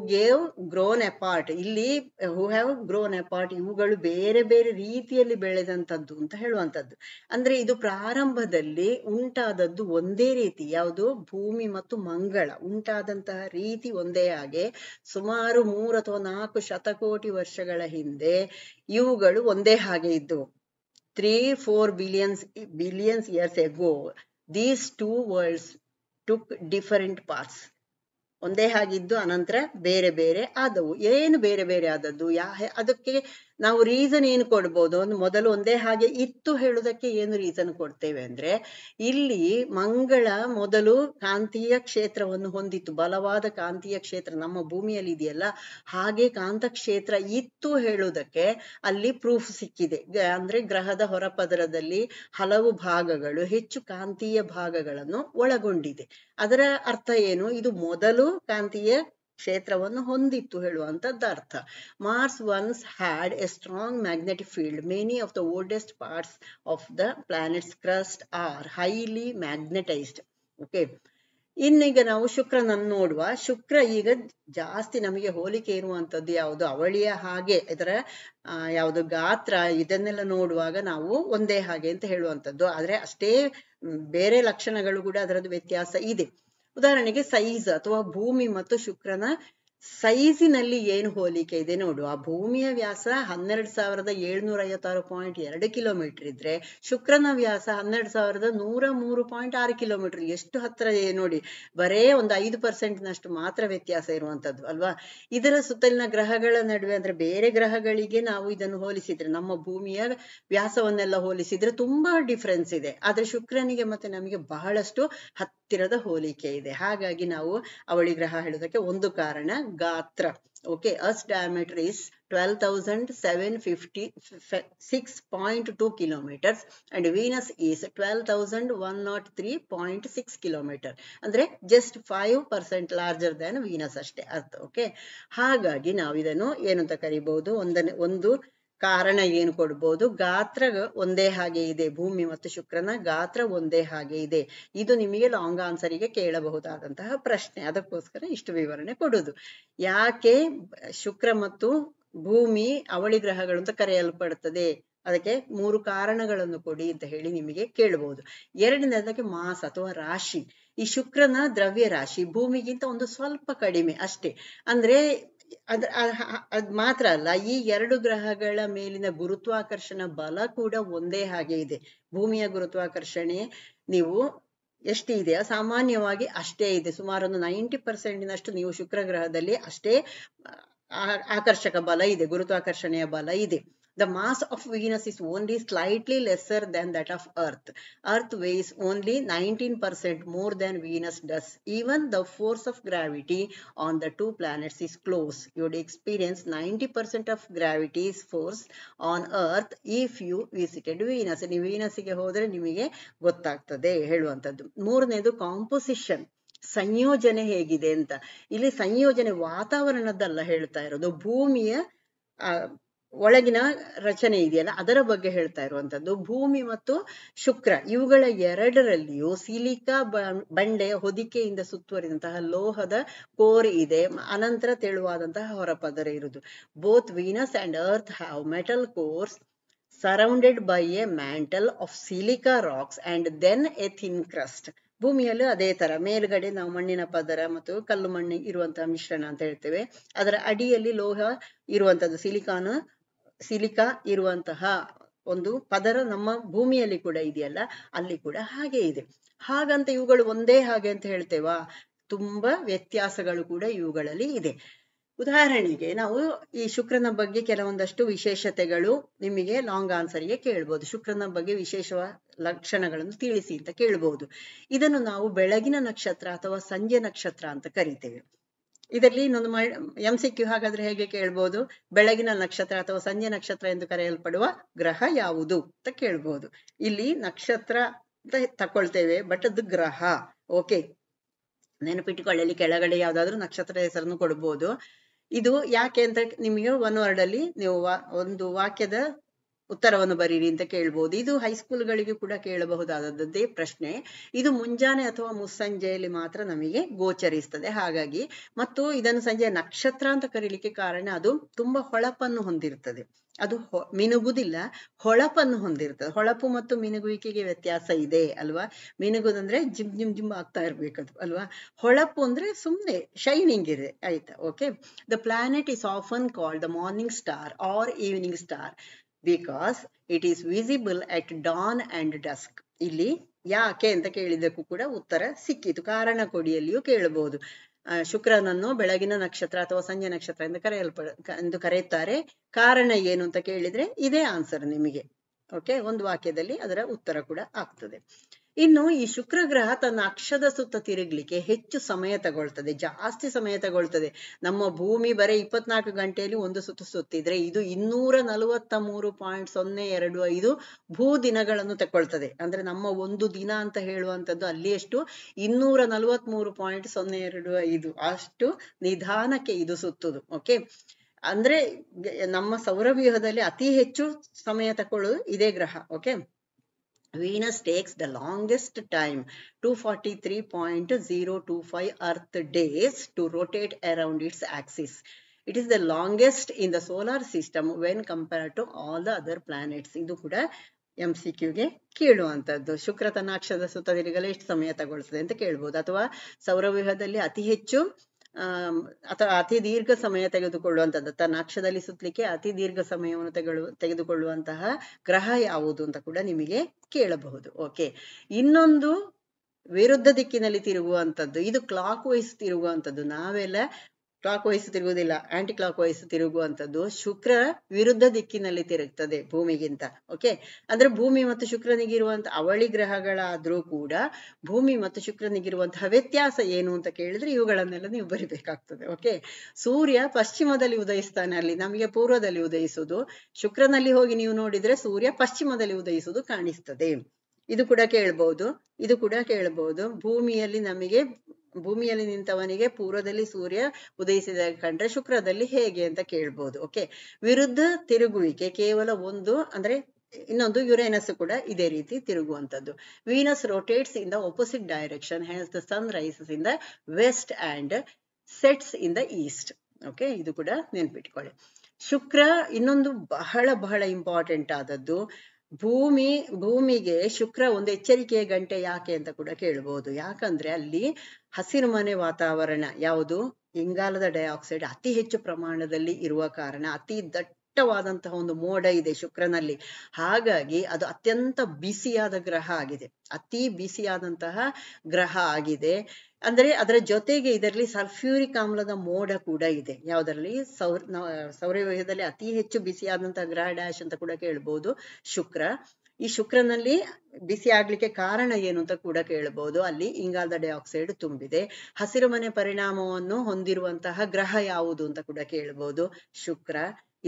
ಗ್ರೋನ್ ಅಪಾರ್ಟ್, ಇಲ್ಲಿ ಹೂ ಹ್ಯಾವ್ ಗ್ರೋನ್ ಅಪಾರ್ಟ್, ಇವುಗಳು ಬೇರೆ ಬೇರೆ ರೀತಿಯಲ್ಲಿ ಬೆಳೆದಂಥದ್ದು ಅಂತ ಹೇಳುವಂಥದ್ದು. ಅಂದ್ರೆ ಇದು ಪ್ರಾರಂಭದಲ್ಲಿ ಉಂಟಾದದ್ದು ಒಂದೇ ರೀತಿ, ಯಾವುದು? ಭೂಮಿ ಮತ್ತು ಮಂಗಳ ಉಂಟಾದಂತಹ ರೀತಿ ಒಂದೇ. ಹಾಗೆ ಸುಮಾರು 3 ಅಥವಾ 4 ಶತಕೋಟಿ ವರ್ಷಗಳ ಹಿಂದೆ ಇವುಗಳು ಒಂದೇ ಹಾಗೆ ಇದ್ದು. 3-4 billions years ago these two worlds took different paths. ಒಂದೇ ಹಾಗಿದ್ದು ಅನಂತರ ಬೇರೆ ಬೇರೆ ಆದವು. ಏನು ಬೇರೆ ಬೇರೆ ಆದದ್ದು? ಅದಕ್ಕೆ ನಾವು ರೀಸನ್ ಏನು ಕೊಡ್ಬೋದು? ಮೊದಲು ಒಂದೇ ಹಾಗೆ ಇತ್ತು ಹೇಳುವುದಕ್ಕೆ ಏನು ರೀಸನ್ ಕೊಡ್ತೇವೆ ಅಂದ್ರೆ, ಇಲ್ಲಿ ಮಂಗಳ ಮೊದಲು ಕಾಂತೀಯ ಕ್ಷೇತ್ರವನ್ನು ಹೊಂದಿತ್ತು, ಬಲವಾದ ಕಾಂತೀಯ ಕ್ಷೇತ್ರ ನಮ್ಮ ಭೂಮಿಯಲ್ಲಿ ಇದೆಯಲ್ಲ ಹಾಗೆ ಕಾಂತ ಕ್ಷೇತ್ರ ಇತ್ತು ಹೇಳುವುದಕ್ಕೆ ಅಲ್ಲಿ ಪ್ರೂಫ್ ಸಿಕ್ಕಿದೆ. ಅಂದ್ರೆ ಗ್ರಹದ ಹೊರಪದರದಲ್ಲಿ ಹಲವು ಭಾಗಗಳು ಹೆಚ್ಚು ಕಾಂತೀಯ ಭಾಗಗಳನ್ನು ಒಳಗೊಂಡಿದೆ. ಅದರ ಅರ್ಥ ಏನು? ಇದು ಮೊದಲು ಕಾಂತೀಯ ಕ್ಷೇತ್ರವನ್ನು ಹೊಂದಿತ್ತು ಹೇಳುವಂತದ್ದು ಅರ್ಥ. Mars once had a strong magnetic field. Many of the oldest parts of the planet's crust are highly magnetised. Okay, ಇನ್ನೀಗ ನಾವು ಶುಕ್ರನನ್ನು ನೋಡುವ. ಶುಕ್ರ ಈಗ ಜಾಸ್ತಿ ನಮಗೆ ಹೋಲಿಕೆ ಇರುವಂತದ್ದು ಯಾವುದು? ಅವಳಿಯ ಹಾಗೆ ಇದರ ಯಾವುದು ಗಾತ್ರ, ಇದನ್ನೆಲ್ಲ ನೋಡುವಾಗ ನಾವು ಒಂದೇ ಹಾಗೆ ಅಂತ ಹೇಳುವಂಥದ್ದು. ಆದ್ರೆ ಅಷ್ಟೇ ಬೇರೆ ಲಕ್ಷಣಗಳು ಕೂಡ ಅದರದ್ದು ವ್ಯತ್ಯಾಸ ಇದೆ. ಉದಾಹರಣೆಗೆ ಸೈಜ್ ಅಥವಾ ಭೂಮಿ ಮತ್ತು ಶುಕ್ರನ ಸೈಜಿನಲ್ಲಿ ಏನು ಹೋಲಿಕೆ ಇದೆ ನೋಡುವ. ಭೂಮಿಯ ವ್ಯಾಸ 12,756.2 ಕಿಲೋಮೀಟರ್ ಇದ್ರೆ ಶುಕ್ರನ ವ್ಯಾಸ 12,103.6 ಕಿಲೋಮೀಟರ್. ಎಷ್ಟು ಹತ್ರ ಇದೆ ನೋಡಿ. ಬರೇ ಒಂದು 5% ನಷ್ಟು ಮಾತ್ರ ವ್ಯತ್ಯಾಸ ಇರುವಂತದ್ದು ಅಲ್ವಾ. ಇದರ ಸುತ್ತಲಿನ ಗ್ರಹಗಳ ನಡುವೆ ಅಂದ್ರೆ ಬೇರೆ ಗ್ರಹಗಳಿಗೆ ನಾವು ಇದನ್ನು ಹೋಲಿಸಿದ್ರೆ, ನಮ್ಮ ಭೂಮಿಯ ವ್ಯಾಸವನ್ನೆಲ್ಲ ಹೋಲಿಸಿದ್ರೆ ತುಂಬಾ ಡಿಫ್ರೆನ್ಸ್ ಇದೆ. ಆದ್ರೆ ಶುಕ್ರನಿಗೆ ಮತ್ತೆ ನಮಗೆ ಬಹಳಷ್ಟು ಹತ್ತಿರದ ಹೋಲಿಕೆ ಇದೆ. ಹಾಗಾಗಿ ನಾವು ಅವಳಿ ಗ್ರಹ ಹೇಳುವುದಕ್ಕೆ ಒಂದು ಕಾರಣ ಗಾತ್ರ. Okay, Earth's diameter is 12,756.2 kilometers and Venus is 12,103.6 kilometer. ಅಂದ್ರೆ just 5% larger than Venus ಅಷ್ಟೇ ಅರ್ಥ. ಓಕೆ, ಹಾಗಾಗಿ ನಾವು ಇದನ್ನು ಏನಂತ ಕರಿಬಹುದು, ಒಂದು ಕಾರಣ ಏನು ಕೊಡ್ಬೋದು, ಗಾತ್ರ ಒಂದೇ ಹಾಗೆ ಇದೆ, ಭೂಮಿ ಮತ್ತು ಶುಕ್ರನ ಗಾತ್ರ ಒಂದೇ ಹಾಗೆ ಇದೆ. ಇದು ನಿಮಗೆ ಲಾಂಗ್ ಆನ್ಸರಿಗೆ ಕೇಳಬಹುದಾದಂತಹ ಪ್ರಶ್ನೆ, ಅದಕ್ಕೋಸ್ಕರ ಇಷ್ಟು ವಿವರಣೆ ಕೊಡುದು. ಯಾಕೆ ಶುಕ್ರ ಮತ್ತು ಭೂಮಿ ಅವಳಿ ಗ್ರಹಗಳು ಅಂತ ಕರೆಯಲ್ಪಡುತ್ತದೆ, ಅದಕ್ಕೆ 3 ಕಾರಣಗಳನ್ನು ಕೊಡಿ ಅಂತ ಹೇಳಿ ನಿಮಗೆ ಕೇಳಬಹುದು. ಎರಡನೇದಕ್ಕೆ ಮಾಸ್ ಅಥವಾ ರಾಶಿ. ಈ ಶುಕ್ರನ ದ್ರವ್ಯ ರಾಶಿ ಭೂಮಿಗಿಂತ ಒಂದು ಸ್ವಲ್ಪ ಕಡಿಮೆ ಅಷ್ಟೇ. ಅಂದ್ರೆ ಅದ್ ಮಾತ್ರ ಅಲ್ಲ, ಈ 2 ಗ್ರಹಗಳ ಮೇಲಿನ ಗುರುತ್ವಾಕರ್ಷಣ ಬಲ ಕೂಡ ಒಂದೇ ಹಾಗೆ ಇದೆ. ಭೂಮಿಯ ಗುರುತ್ವಾಕರ್ಷಣೆ ನೀವು ಎಷ್ಟಿದೆಯಾ ಸಾಮಾನ್ಯವಾಗಿ ಅಷ್ಟೇ ಇದೆ. ಸುಮಾರು ಒಂದು 90% ನೀವು ಶುಕ್ರ ಗ್ರಹದಲ್ಲಿ ಅಷ್ಟೇ ಆಕರ್ಷಕ ಬಲ ಇದೆ, ಗುರುತ್ವಾಕರ್ಷಣೆಯ ಬಲ ಇದೆ. The mass of Venus is only slightly lesser than that of Earth. Earth weighs only 19% more than Venus does. Even the force of gravity on the 2 planets is close. You would experience 90% of gravity's force on Earth if you visited Venus. ನೀವು ವೀನಸ್ಸಿಗೆ ಹೋದ್ರೆ ನಿಮಗೆ ಗೊತ್ತಾಗ್ತದೆ ಹೇಳುವಂಥದ್ದು. ಮೂರನೇದು composition, ಸಂಯೋಜನೆ ಹೇಗಿದೆ ಅಂತ. ಇಲ್ಲಿ ಸಂಯೋಜನೆ ವಾತಾವರಣದ್ದಲ್ಲ ಹೇಳ್ತಾ ಇರೋದು, ಭೂಮಿಯ ಒಳಗಿನ ರಚನೆ ಇದೆಯಲ್ಲ ಅದರ ಬಗ್ಗೆ ಹೇಳ್ತಾ ಇರುವಂತದ್ದು. ಭೂಮಿ ಮತ್ತು ಶುಕ್ರ ಇವುಗಳ ಎರಡರಲ್ಲಿಯೂ ಸಿಲಿಕಾ ಬಂಡೆಯ ಹೊದಿಕೆಯಿಂದ ಸುತ್ತುವರಿದಂತಹ ಲೋಹದ ಕೋರ್ ಇದೆ, ಅನಂತರ ತೆಳುವಾದಂತಹ ಹೊರಪದರ ಇರುವುದು. Both Venus and earth have metal course surrounded by a mantle of silica rocks and then a thin crust. ಭೂಮಿಯಲ್ಲೂ ಅದೇ ತರ ಮೇಲ್ಗಡೆ ನಾವು ಮಣ್ಣಿನ ಪದರ ಮತ್ತು ಕಲ್ಲು ಮಣ್ಣು ಇರುವಂತಹ ಮಿಶ್ರಣ ಅಂತ ಹೇಳ್ತೇವೆ, ಅದರ ಅಡಿಯಲ್ಲಿ ಲೋಹ ಇರುವಂತದ್ದು, ಸಿಲಿಕಾ ಇರುವಂತಹ ಒಂದು ಪದರ ನಮ್ಮ ಭೂಮಿಯಲ್ಲಿ ಕೂಡ ಇದೆಯಲ್ಲ, ಅಲ್ಲಿ ಕೂಡ ಹಾಗೆ ಇದೆ. ಹಾಗಂತ ಇವುಗಳು ಒಂದೇ ಹಾಗೆ ಅಂತ ಹೇಳ್ತೇವಾ? ತುಂಬಾ ವ್ಯತ್ಯಾಸಗಳು ಕೂಡ ಇವುಗಳಲ್ಲಿ ಇದೆ. ಉದಾಹರಣೆಗೆ ನಾವು ಈ ಶುಕ್ರನ ಬಗ್ಗೆ ಕೆಲವೊಂದಷ್ಟು ವಿಶೇಷತೆಗಳು ನಿಮಗೆ ಲಾಂಗ್ ಆನ್ಸರ್ಗೆ ಕೇಳ್ಬೋದು. ಶುಕ್ರನ ಬಗ್ಗೆ ವಿಶೇಷ ಲಕ್ಷಣಗಳನ್ನು ತಿಳಿಸಿ ಅಂತ ಕೇಳ್ಬಹುದು. ಇದನ್ನು ನಾವು ಬೆಳಗಿನ ನಕ್ಷತ್ರ ಅಥವಾ ಸಂಜೆ ನಕ್ಷತ್ರ ಅಂತ ಕರಿತೇವೆ. ಇದರಲ್ಲಿ ಇನ್ನೊಂದು MCQ ಹಾಗಾದ್ರೆ ಹೇಗೆ ಕೇಳ್ಬೋದು, ಬೆಳಗಿನ ನಕ್ಷತ್ರ ಅಥವಾ ಸಂಜೆ ನಕ್ಷತ್ರ ಎಂದು ಕರೆಯಲ್ಪಡುವ ಗ್ರಹ ಯಾವುದು ಅಂತ ಕೇಳ್ಬೋದು. ಇಲ್ಲಿ ನಕ್ಷತ್ರ ಅಂತ ತಕೊಳ್ತೇವೆ, ಬಟ್ ಅದು ಗ್ರಹ. ಓಕೆ, ನೆನಪಿಟ್ಟುಕೊಳ್ಳಲಿ, ಕೆಳಗಡೆ ಯಾವ್ದಾದ್ರು ನಕ್ಷತ್ರ ಹೆಸರನ್ನು ಕೊಡ್ಬೋದು. ಇದು ಯಾಕೆ ಅಂತ ನಿಮಗೆ 1 ವರ್ಡ್ ಅಲ್ಲಿ ನೀವು ಒಂದು ವಾಕ್ಯದ ಉತ್ತರವನ್ನು ಬರೀರಿ ಅಂತ ಕೇಳ್ಬೋದು. ಇದು ಹೈಸ್ಕೂಲ್ಗಳಿಗೆ ಕೂಡ ಕೇಳಬಹುದಾದದ್ದೇ ಪ್ರಶ್ನೆ. ಇದು ಮುಂಜಾನೆ ಅಥವಾ ಮುಸ್ಸಂಜೆಯಲ್ಲಿ ಮಾತ್ರ ನಮಗೆ ಗೋಚರಿಸ್ತದೆ. ಹಾಗಾಗಿ ಮತ್ತು ಇದನ್ನು ಸಂಜೆ ನಕ್ಷತ್ರ ಅಂತ ಕರೀಲಿಕ್ಕೆ ಕಾರಣ ಅದು ತುಂಬಾ ಹೊಳಪನ್ನು ಹೊಂದಿರ್ತದೆ. ಅದು ಮಿನುಗುದಿಲ್ಲ, ಹೊಳಪನ್ನು ಹೊಂದಿರ್ತದೆ. ಹೊಳಪು ಮತ್ತು ಮಿನುಗುವಿಕೆಗೆ ವ್ಯತ್ಯಾಸ ಇದೆ ಅಲ್ವಾ? ಮಿನುಗುದಂದ್ರೆ ಜಿಮ್ ಜಿಮ್ ಜಿಮ್ ಆಗ್ತಾ ಇರ್ಬೇಕದು ಅಲ್ವಾ? ಹೊಳಪು ಅಂದ್ರೆ ಸುಮ್ನೆ ಶೈನಿಂಗ್ ಇದೆ, ಆಯ್ತಾ? Okay, the planet is often called the morning star or evening star because it is visible at dawn and dusk. ಇಲ್ಲಿ ಯಾಕೆ ಅಂತ ಕೇಳಿದಕ್ಕೂ ಕೂಡ ಉತ್ತರ ಸಿಕ್ಕಿತು. ಕಾರಣ ಕೊಡಿಯಲ್ಲಿಯೂ ಕೇಳಬಹುದು. ಶುಕ್ರನನ್ನು ಬೆಳಗಿನ ನಕ್ಷತ್ರ ಅಥವಾ ಸಂಜೆ ನಕ್ಷತ್ರ ಎಂದು ಕರೆಯುತ್ತಾರೆ. ಕಾರಣ ಏನು ಅಂತ ಕೇಳಿದ್ರೆ ಇದೇ ಆನ್ಸರ್ ನಿಮಗೆ. ಓಕೆ, ಒಂದು ವಾಕ್ಯದಲ್ಲಿ ಅದರ ಉತ್ತರ ಕೂಡ ಆಗ್ತದೆ. ಇನ್ನು ಈ ಶುಕ್ರ ಗ್ರಹ ತನ್ನ ಅಕ್ಷದ ಸುತ್ತ ತಿರುಗ್ಲಿಕ್ಕೆ ಹೆಚ್ಚು ಸಮಯ ತಗೊಳ್ತದೆ, ಜಾಸ್ತಿ ಸಮಯ ತಗೊಳ್ತದೆ. ನಮ್ಮ ಭೂಮಿ ಬರೀ 24 ಗಂಟೆಯಲ್ಲಿ ಒಂದು ಸುತ್ತು ಸುತ್ತಿದ್ರೆ ಇದು 243.025 ಭೂ ದಿನಗಳನ್ನು ತಗೊಳ್ತದೆ. ಅಂದ್ರೆ ನಮ್ಮ ಒಂದು ದಿನ ಅಂತ ಹೇಳುವಂಥದ್ದು ಅಲ್ಲಿ ಎಷ್ಟು 243.025 ಅಷ್ಟು ನಿಧಾನಕ್ಕೆ ಇದು ಸುತ್ತುದು. ಓಕೆ, ಅಂದ್ರೆ ನಮ್ಮ ಸೌರವ್ಯೂಹದಲ್ಲಿ ಅತಿ ಹೆಚ್ಚು ಸಮಯ ತಕೊಳ್ಳುವುದು ಇದೇ ಗ್ರಹ. Okay, Venus takes the longest time, 243.025 Earth days to rotate around its axis. It is the longest in the solar system when compared to all the other planets. ಇದು ಕೂಡ MCQಗೆ ಕೇಳುವಂತದ್ದು. ಶುಕ್ರ ತನ್ನ ಅಕ್ಷದ ಸುತ್ತ ತಿರುಗಲು ಎಷ್ಟು ಸಮಯ ತಗೊಳ್ತದೆ ಅಂತ ಕೇಳ್ಬೋದು. ಅಥವಾ ಸೌರವ್ಯೂಹದಲ್ಲಿ ಅತಿ ಹೆಚ್ಚು ಅಥವಾ ಅತಿ ದೀರ್ಘ ಸಮಯ ತೆಗೆದುಕೊಳ್ಳುವಂಥದ್ದು, ತನ್ನ ಅಕ್ಷದಲ್ಲಿ ಸುತ್ತಲಿಕ್ಕೆ ಅತಿ ದೀರ್ಘ ಸಮಯವನ್ನು ತೆಗೆದುಕೊಳ್ಳುವಂತಹ ಗ್ರಹ ಯಾವುದು ಅಂತ ಕೂಡ ನಿಮಗೆ ಕೇಳಬಹುದು. ಓಕೆ, ಇನ್ನೊಂದು ವಿರುದ್ಧ ದಿಕ್ಕಿನಲ್ಲಿ ತಿರುಗುವಂಥದ್ದು, ಇದು ಕ್ಲಾಕ್ ವೈಸ್ ತಿರುಗುವಂಥದ್ದು. ನಾವೆಲ್ಲ ಕ್ಲಾಕ್ ವೈಸ್ ತಿರುಗುವುದಿಲ್ಲ, ಆಂಟಿ ಕ್ಲಾಕ್ ವೈಸ್ ತಿರುಗುವಂಥದ್ದು. ಶುಕ್ರ ವಿರುದ್ಧ ದಿಕ್ಕಿನಲ್ಲಿ ತಿರುಗ್ತದೆ ಭೂಮಿಗಿಂತ. ಓಕೆ, ಅಂದ್ರೆ ಭೂಮಿ ಮತ್ತು ಶುಕ್ರನಿಗಿರುವಂತಹ ಅವಳಿ ಗ್ರಹಗಳಾದ್ರೂ ಕೂಡ ಭೂಮಿ ಮತ್ತು ಶುಕ್ರನಿಗಿರುವಂತಹ ವ್ಯತ್ಯಾಸ ಏನು ಅಂತ ಕೇಳಿದ್ರೆ ಇವುಗಳನ್ನೆಲ್ಲ ನೀವು ಬರಿಬೇಕಾಗ್ತದೆ. ಓಕೆ, ಸೂರ್ಯ ಪಶ್ಚಿಮದಲ್ಲಿ ಉದಯಿಸ್ತಾನೆ, ಅಲ್ಲಿ ನಮಗೆ ಪೂರ್ವದಲ್ಲಿ ಉದಯಿಸುವುದು. ಶುಕ್ರನಲ್ಲಿ ಹೋಗಿ ನೀವು ನೋಡಿದ್ರೆ ಸೂರ್ಯ ಪಶ್ಚಿಮದಲ್ಲಿ ಉದಯಿಸುವುದು ಕಾಣಿಸ್ತದೆ. ಇದು ಕೂಡ ಕೇಳಬಹುದು. ಭೂಮಿಯಲ್ಲಿ ನಿಂತವನಿಗೆ ಪೂರ್ವದಲ್ಲಿ ಸೂರ್ಯ ಉದಯಿಸಿದಾಗ ಕಂಡ್ರೆ ಶುಕ್ರದಲ್ಲಿ ಹೇಗೆ ಅಂತ ಕೇಳ್ಬೋದು. ಓಕೆ, ವಿರುದ್ಧ ತಿರುಗುವಿಕೆ ಕೇವಲ ಒಂದು, ಅಂದ್ರೆ ಇನ್ನೊಂದು ಯುರೇನಸ್ ಕೂಡ ಇದೇ ರೀತಿ ತಿರುಗುವಂತದ್ದು. Venus rotates in the opposite direction, has the sun rises in the west and sets in the east. Okay, ಇದು ಕೂಡ ನೆನ್ಪಿಟ್ಕೊಳ್ಳಿ. ಶುಕ್ರ ಇನ್ನೊಂದು ಬಹಳ ಬಹಳ ಇಂಪಾರ್ಟೆಂಟ್ ಆದದ್ದು. ಭೂಮಿಗೆ ಶುಕ್ರ ಒಂದು ಎಚ್ಚರಿಕೆಯ ಗಂಟೆ ಯಾಕೆ ಅಂತ ಕೂಡ ಕೇಳಬಹುದು. ಯಾಕಂದ್ರೆ ಅಲ್ಲಿ ಹಸಿರುಮನೆ ವಾತಾವರಣ, ಯಾವುದು ಇಂಗಾಲದ ಡೈಆಕ್ಸೈಡ್ ಅತಿ ಹೆಚ್ಚು ಪ್ರಮಾಣದಲ್ಲಿ ಇರುವ ಕಾರಣ, ಅತಿ ದಟ್ಟವಾದಂತಹ ಒಂದು ಮೋಡ ಇದೆ ಶುಕ್ರನಲ್ಲಿ. ಹಾಗಾಗಿ ಅದು ಅತ್ಯಂತ ಬಿಸಿಯಾದ ಗ್ರಹ ಆಗಿದೆ, ಅತಿ ಬಿಸಿಯಾದಂತಹ ಗ್ರಹ ಆಗಿದೆ. ಅಂದ್ರೆ ಅದರ ಜೊತೆಗೆ ಇದರಲ್ಲಿ ಸಲ್ಫ್ಯೂರಿಕ್ ಆಮ್ಲದ ಮೋಡ ಕೂಡ ಇದೆ. ಯಾವುದರಲ್ಲಿ? ಸೌರವ್ಯೂಹದಲ್ಲಿ ಅತಿ ಹೆಚ್ಚು ಬಿಸಿಯಾದಂತಹ ಗ್ರಹ ಡ್ಯಾಶ್ ಅಂತ ಕೂಡ ಕೇಳ್ಬಹುದು ಶುಕ್ರ. ಈ ಶುಕ್ರನಲ್ಲಿ ಬಿಸಿ ಆಗ್ಲಿಕ್ಕೆ ಕಾರಣ ಏನು ಅಂತ ಕೂಡ ಕೇಳಬಹುದು. ಅಲ್ಲಿ ಇಂಗಾಲದ ಡೈಆಕ್ಸೈಡ್ ತುಂಬಿದೆ. ಹಸಿರುಮನೆ ಪರಿಣಾಮವನ್ನು ಹೊಂದಿರುವಂತಹ ಗ್ರಹ ಯಾವುದು ಅಂತ ಕೂಡ ಕೇಳಬಹುದು, ಶುಕ್ರ.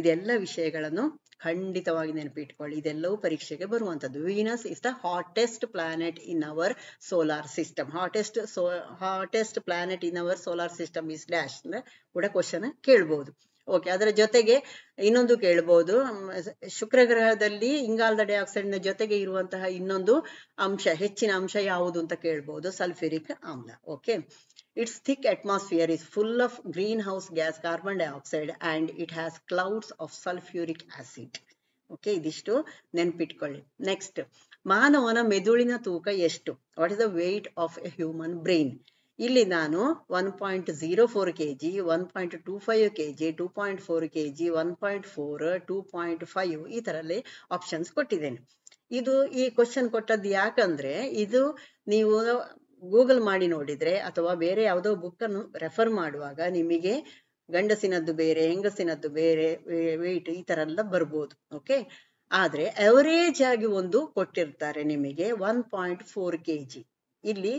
ಇದೆಲ್ಲ ವಿಷಯಗಳನ್ನು ಖಂಡಿತವಾಗಿ ನೆನಪಿಟ್ಕೊಳ್ಳಿ, ಇದೆಲ್ಲವೂ ಪರೀಕ್ಷೆಗೆ ಬರುವಂತದ್ದು. Venus is the hottest planet in our solar system. Hottest planet in our solar system is dash ಅಂದ್ರೆ ಕೂಡ ಕ್ವಶನ್ ಕೇಳ್ಬಹುದು. ಓಕೆ, ಅದರ ಜೊತೆಗೆ ಇನ್ನೊಂದು ಕೇಳ್ಬಹುದು, ಶುಕ್ರ ಗ್ರಹದಲ್ಲಿ ಇಂಗಾಲದ ಡೈಆಕ್ಸೈಡ್ ನ ಜೊತೆಗೆ ಇರುವಂತಹ ಇನ್ನೊಂದು ಅಂಶ, ಹೆಚ್ಚಿನ ಅಂಶ ಯಾವುದು ಅಂತ ಕೇಳ್ಬಹುದು, ಸಲ್ಫ್ಯೂರಿಕ್ ಆಮ್ಲ. Okay, its thick atmosphere is full of greenhouse gas carbon dioxide and it has clouds of sulfuric acid. Okay, ಇದಿಷ್ಟು ನೆನ್ಪಿಟ್ಕೊಳ್ಳಿ. ನೆಕ್ಸ್ಟ್, ಮಾನವನ ಮೆದುಳಿನ ತೂಕ ಎಷ್ಟು? What is the weight of A human brain? ಇಲ್ಲಿ ನಾನು 1.04 kg, 1.25 kg, 2.4 kg, 1.4, 2.5 ಈ ತರಲ್ಲಿ options ಕೊಟ್ಟಿದ್ದೇನೆ. ಈ ಕ್ವಶನ್ ಕೊಟ್ಟದ್ದು ಯಾಕಂದ್ರೆ ಇದು ನೀವು ಗೂಗಲ್ ಮಾಡಿ ನೋಡಿದ್ರೆ ಅಥವಾ ಬೇರೆ ಯಾವುದೋ ಬುಕ್ ಅನ್ನು ರೆಫರ್ ಮಾಡುವಾಗ ನಿಮಗೆ ಗಂಡಸಿನದ್ದು ಬೇರೆ, ಹೆಂಗಸಿನದ್ದು ಬೇರೆ ವೆಯ್ಟ್ ಈ ತರ ಎಲ್ಲ ಬರ್ಬೋದು. ಓಕೆ, ಆದ್ರೆ ಅವರೇಜ್ ಆಗಿ ಒಂದು ಕೊಟ್ಟಿರ್ತಾರೆ ನಿಮಗೆ 1.4 kg. ಇಲ್ಲಿ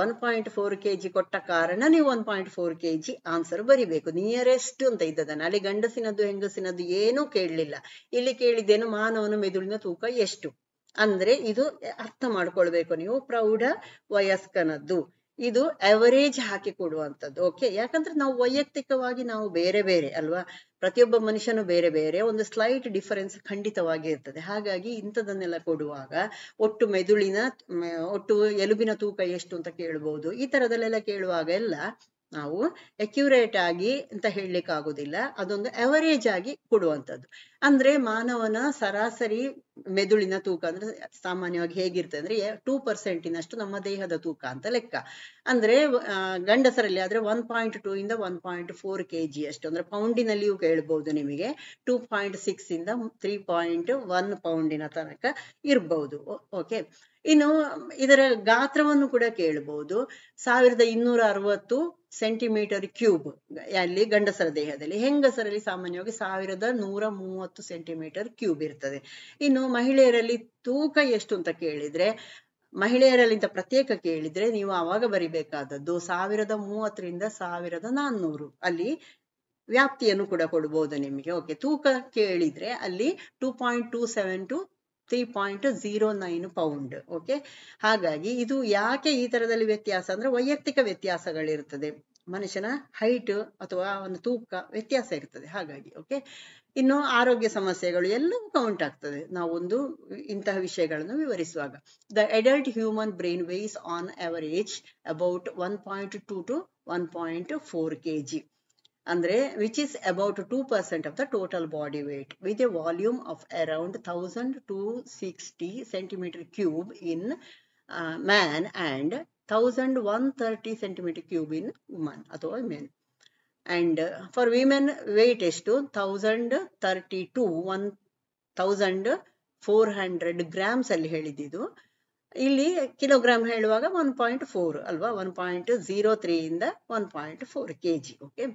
1.4 kg ಕೊಟ್ಟ ಕಾರಣ ನೀವು 1.4 kg ಆನ್ಸರ್ ಬರಿಬೇಕು. ನಿಯರೆಸ್ಟ್ ಅಂತ ಇದ್ದದನ್ನ, ಅಲ್ಲಿ ಗಂಡಸಿನದ್ದು ಹೆಂಗಸಿನದ್ದು ಏನೂ ಕೇಳಲಿಲ್ಲ. ಇಲ್ಲಿ ಕೇಳಿದ್ದೇನು, ಮಾನವನ ಮೆದುಳಿನ ತೂಕ ಎಷ್ಟು ಅಂದ್ರೆ ಇದು ಅರ್ಥ ಮಾಡ್ಕೊಳ್ಬೇಕು ನೀವು. ಪ್ರೌಢ ವಯಸ್ಕನದ್ದು ಇದು ಅವರೇಜ್ ಹಾಕಿ ಕೊಡುವಂಥದ್ದು. ಓಕೆ, ಯಾಕಂದ್ರೆ ನಾವು ವೈಯಕ್ತಿಕವಾಗಿ ನಾವು ಬೇರೆ ಬೇರೆ ಅಲ್ವಾ, ಪ್ರತಿಯೊಬ್ಬ ಮನುಷ್ಯನು ಬೇರೆ ಬೇರೆ, ಒಂದು ಸ್ಲೈಟ್ ಡಿಫರೆನ್ಸ್ ಖಂಡಿತವಾಗಿ ಇರ್ತದೆ. ಹಾಗಾಗಿ ಇಂಥದನ್ನೆಲ್ಲ ಕೊಡುವಾಗ ಒಟ್ಟು ಎಲುಬಿನ ತೂಕ ಎಷ್ಟು ಅಂತ ಕೇಳ್ಬಹುದು. ಈ ತರದಲ್ಲೆಲ್ಲ ಕೇಳುವಾಗ ಎಲ್ಲ ನಾವು ಅಕ್ಯುರೇಟ್ ಆಗಿ ಅಂತ ಹೇಳಲಿಕ್ಕೆ ಆಗುದಿಲ್ಲ, ಅದೊಂದು ಅವರೇಜ್ ಆಗಿ ಕೊಡುವಂಥದ್ದು. ಅಂದ್ರೆ ಮಾನವನ ಸರಾಸರಿ ಮೆದುಳಿನ ತೂಕ ಅಂದ್ರೆ ಸಾಮಾನ್ಯವಾಗಿ ಹೇಗಿರ್ತದೆ ಅಂದ್ರೆ 2% ನಮ್ಮ ದೇಹದ ತೂಕ ಅಂತ ಲೆಕ್ಕ. ಅಂದ್ರೆ ಗಂಡಸರಲ್ಲಿ ಆದ್ರೆ 1.2 ಇಂದ 1.4 kg ಅಷ್ಟು, ಅಂದ್ರೆ ಪೌಂಡಿನಲ್ಲಿಯೂ ಕೇಳಬಹುದು ನಿಮಗೆ. 2.6 ಇಂದ 3.1 ಪೌಂಡಿನ ತನಕ ಇರಬಹುದು. ಓಕೆ, ಇನ್ನು ಇದರ ಗಾತ್ರವನ್ನು ಕೂಡ ಕೇಳಬಹುದು. 1260 ಸೆಂಟಿಮೀಟರ್ ಕ್ಯೂಬ್ ಅಲ್ಲಿ ಗಂಡಸರ ದೇಹದಲ್ಲಿ. ಹೆಂಗಸರಲ್ಲಿ ಸಾಮಾನ್ಯವಾಗಿ 1130 ಸೆಂಟಿಮೀಟರ್ ಕ್ಯೂಬ್ ಇರ್ತದೆ. ಇನ್ನು ಮಹಿಳೆಯರಲ್ಲಿ ತೂಕ ಎಷ್ಟು ಅಂತ ಕೇಳಿದ್ರೆ, ಮಹಿಳೆಯರಲ್ಲಿಂತ ಪ್ರತ್ಯೇಕ ಕೇಳಿದ್ರೆ ನೀವು ಆವಾಗ ಬರಿಬೇಕಾದದ್ದು 1030 ರಿಂದ 1400. ಅಲ್ಲಿ ವ್ಯಾಪ್ತಿಯನ್ನು ಕೂಡ ಕೊಡ್ಬೋದು ನಿಮಗೆ. ಓಕೆ, ತೂಕ ಕೇಳಿದ್ರೆ ಅಲ್ಲಿ 2.27 to 3.09 ಪೌಂಡ್. ಓಕೆ, ಹಾಗಾಗಿ ಇದು ಯಾಕೆ ಈ ತರದಲ್ಲಿ ವ್ಯತ್ಯಾಸ ಅಂದ್ರೆ ವೈಯಕ್ತಿಕ ವ್ಯತ್ಯಾಸಗಳಿರ್ತದೆ, ಮನುಷ್ಯನ ಹೈಟ್ ಅಥವಾ ಒಂದು ತೂಕ ವ್ಯತ್ಯಾಸ ಇರ್ತದೆ ಹಾಗಾಗಿ. ಓಕೆ, ಇನ್ನು ಆರೋಗ್ಯ ಸಮಸ್ಯೆಗಳು ಎಲ್ಲವೂ ಕೌಂಟ್ ಆಗ್ತದೆ ನಾವೊಂದು ಇಂತಹ ವಿಷಯಗಳನ್ನು ವಿವರಿಸುವಾಗ. The adult human brain weighs on average about 1.2 to 1.4 kg. ಅಂದ್ರೆ which is about 2% of the total body weight with a volume of around 1260 centimeter cube in man and 1130 centimeter cube in woman ಅಥವಾ men. And for women weight ಎಷ್ಟು 1032 1400 grams ಅಲ್ಲಿ ಹೇಳಿದ್ದು. ಇಲ್ಲಿ kilogram ಹೇಳುವಾಗ 1.4 ಅಲ್ವಾ, 1.03 ಇಂದ 1.4 kg. Okay,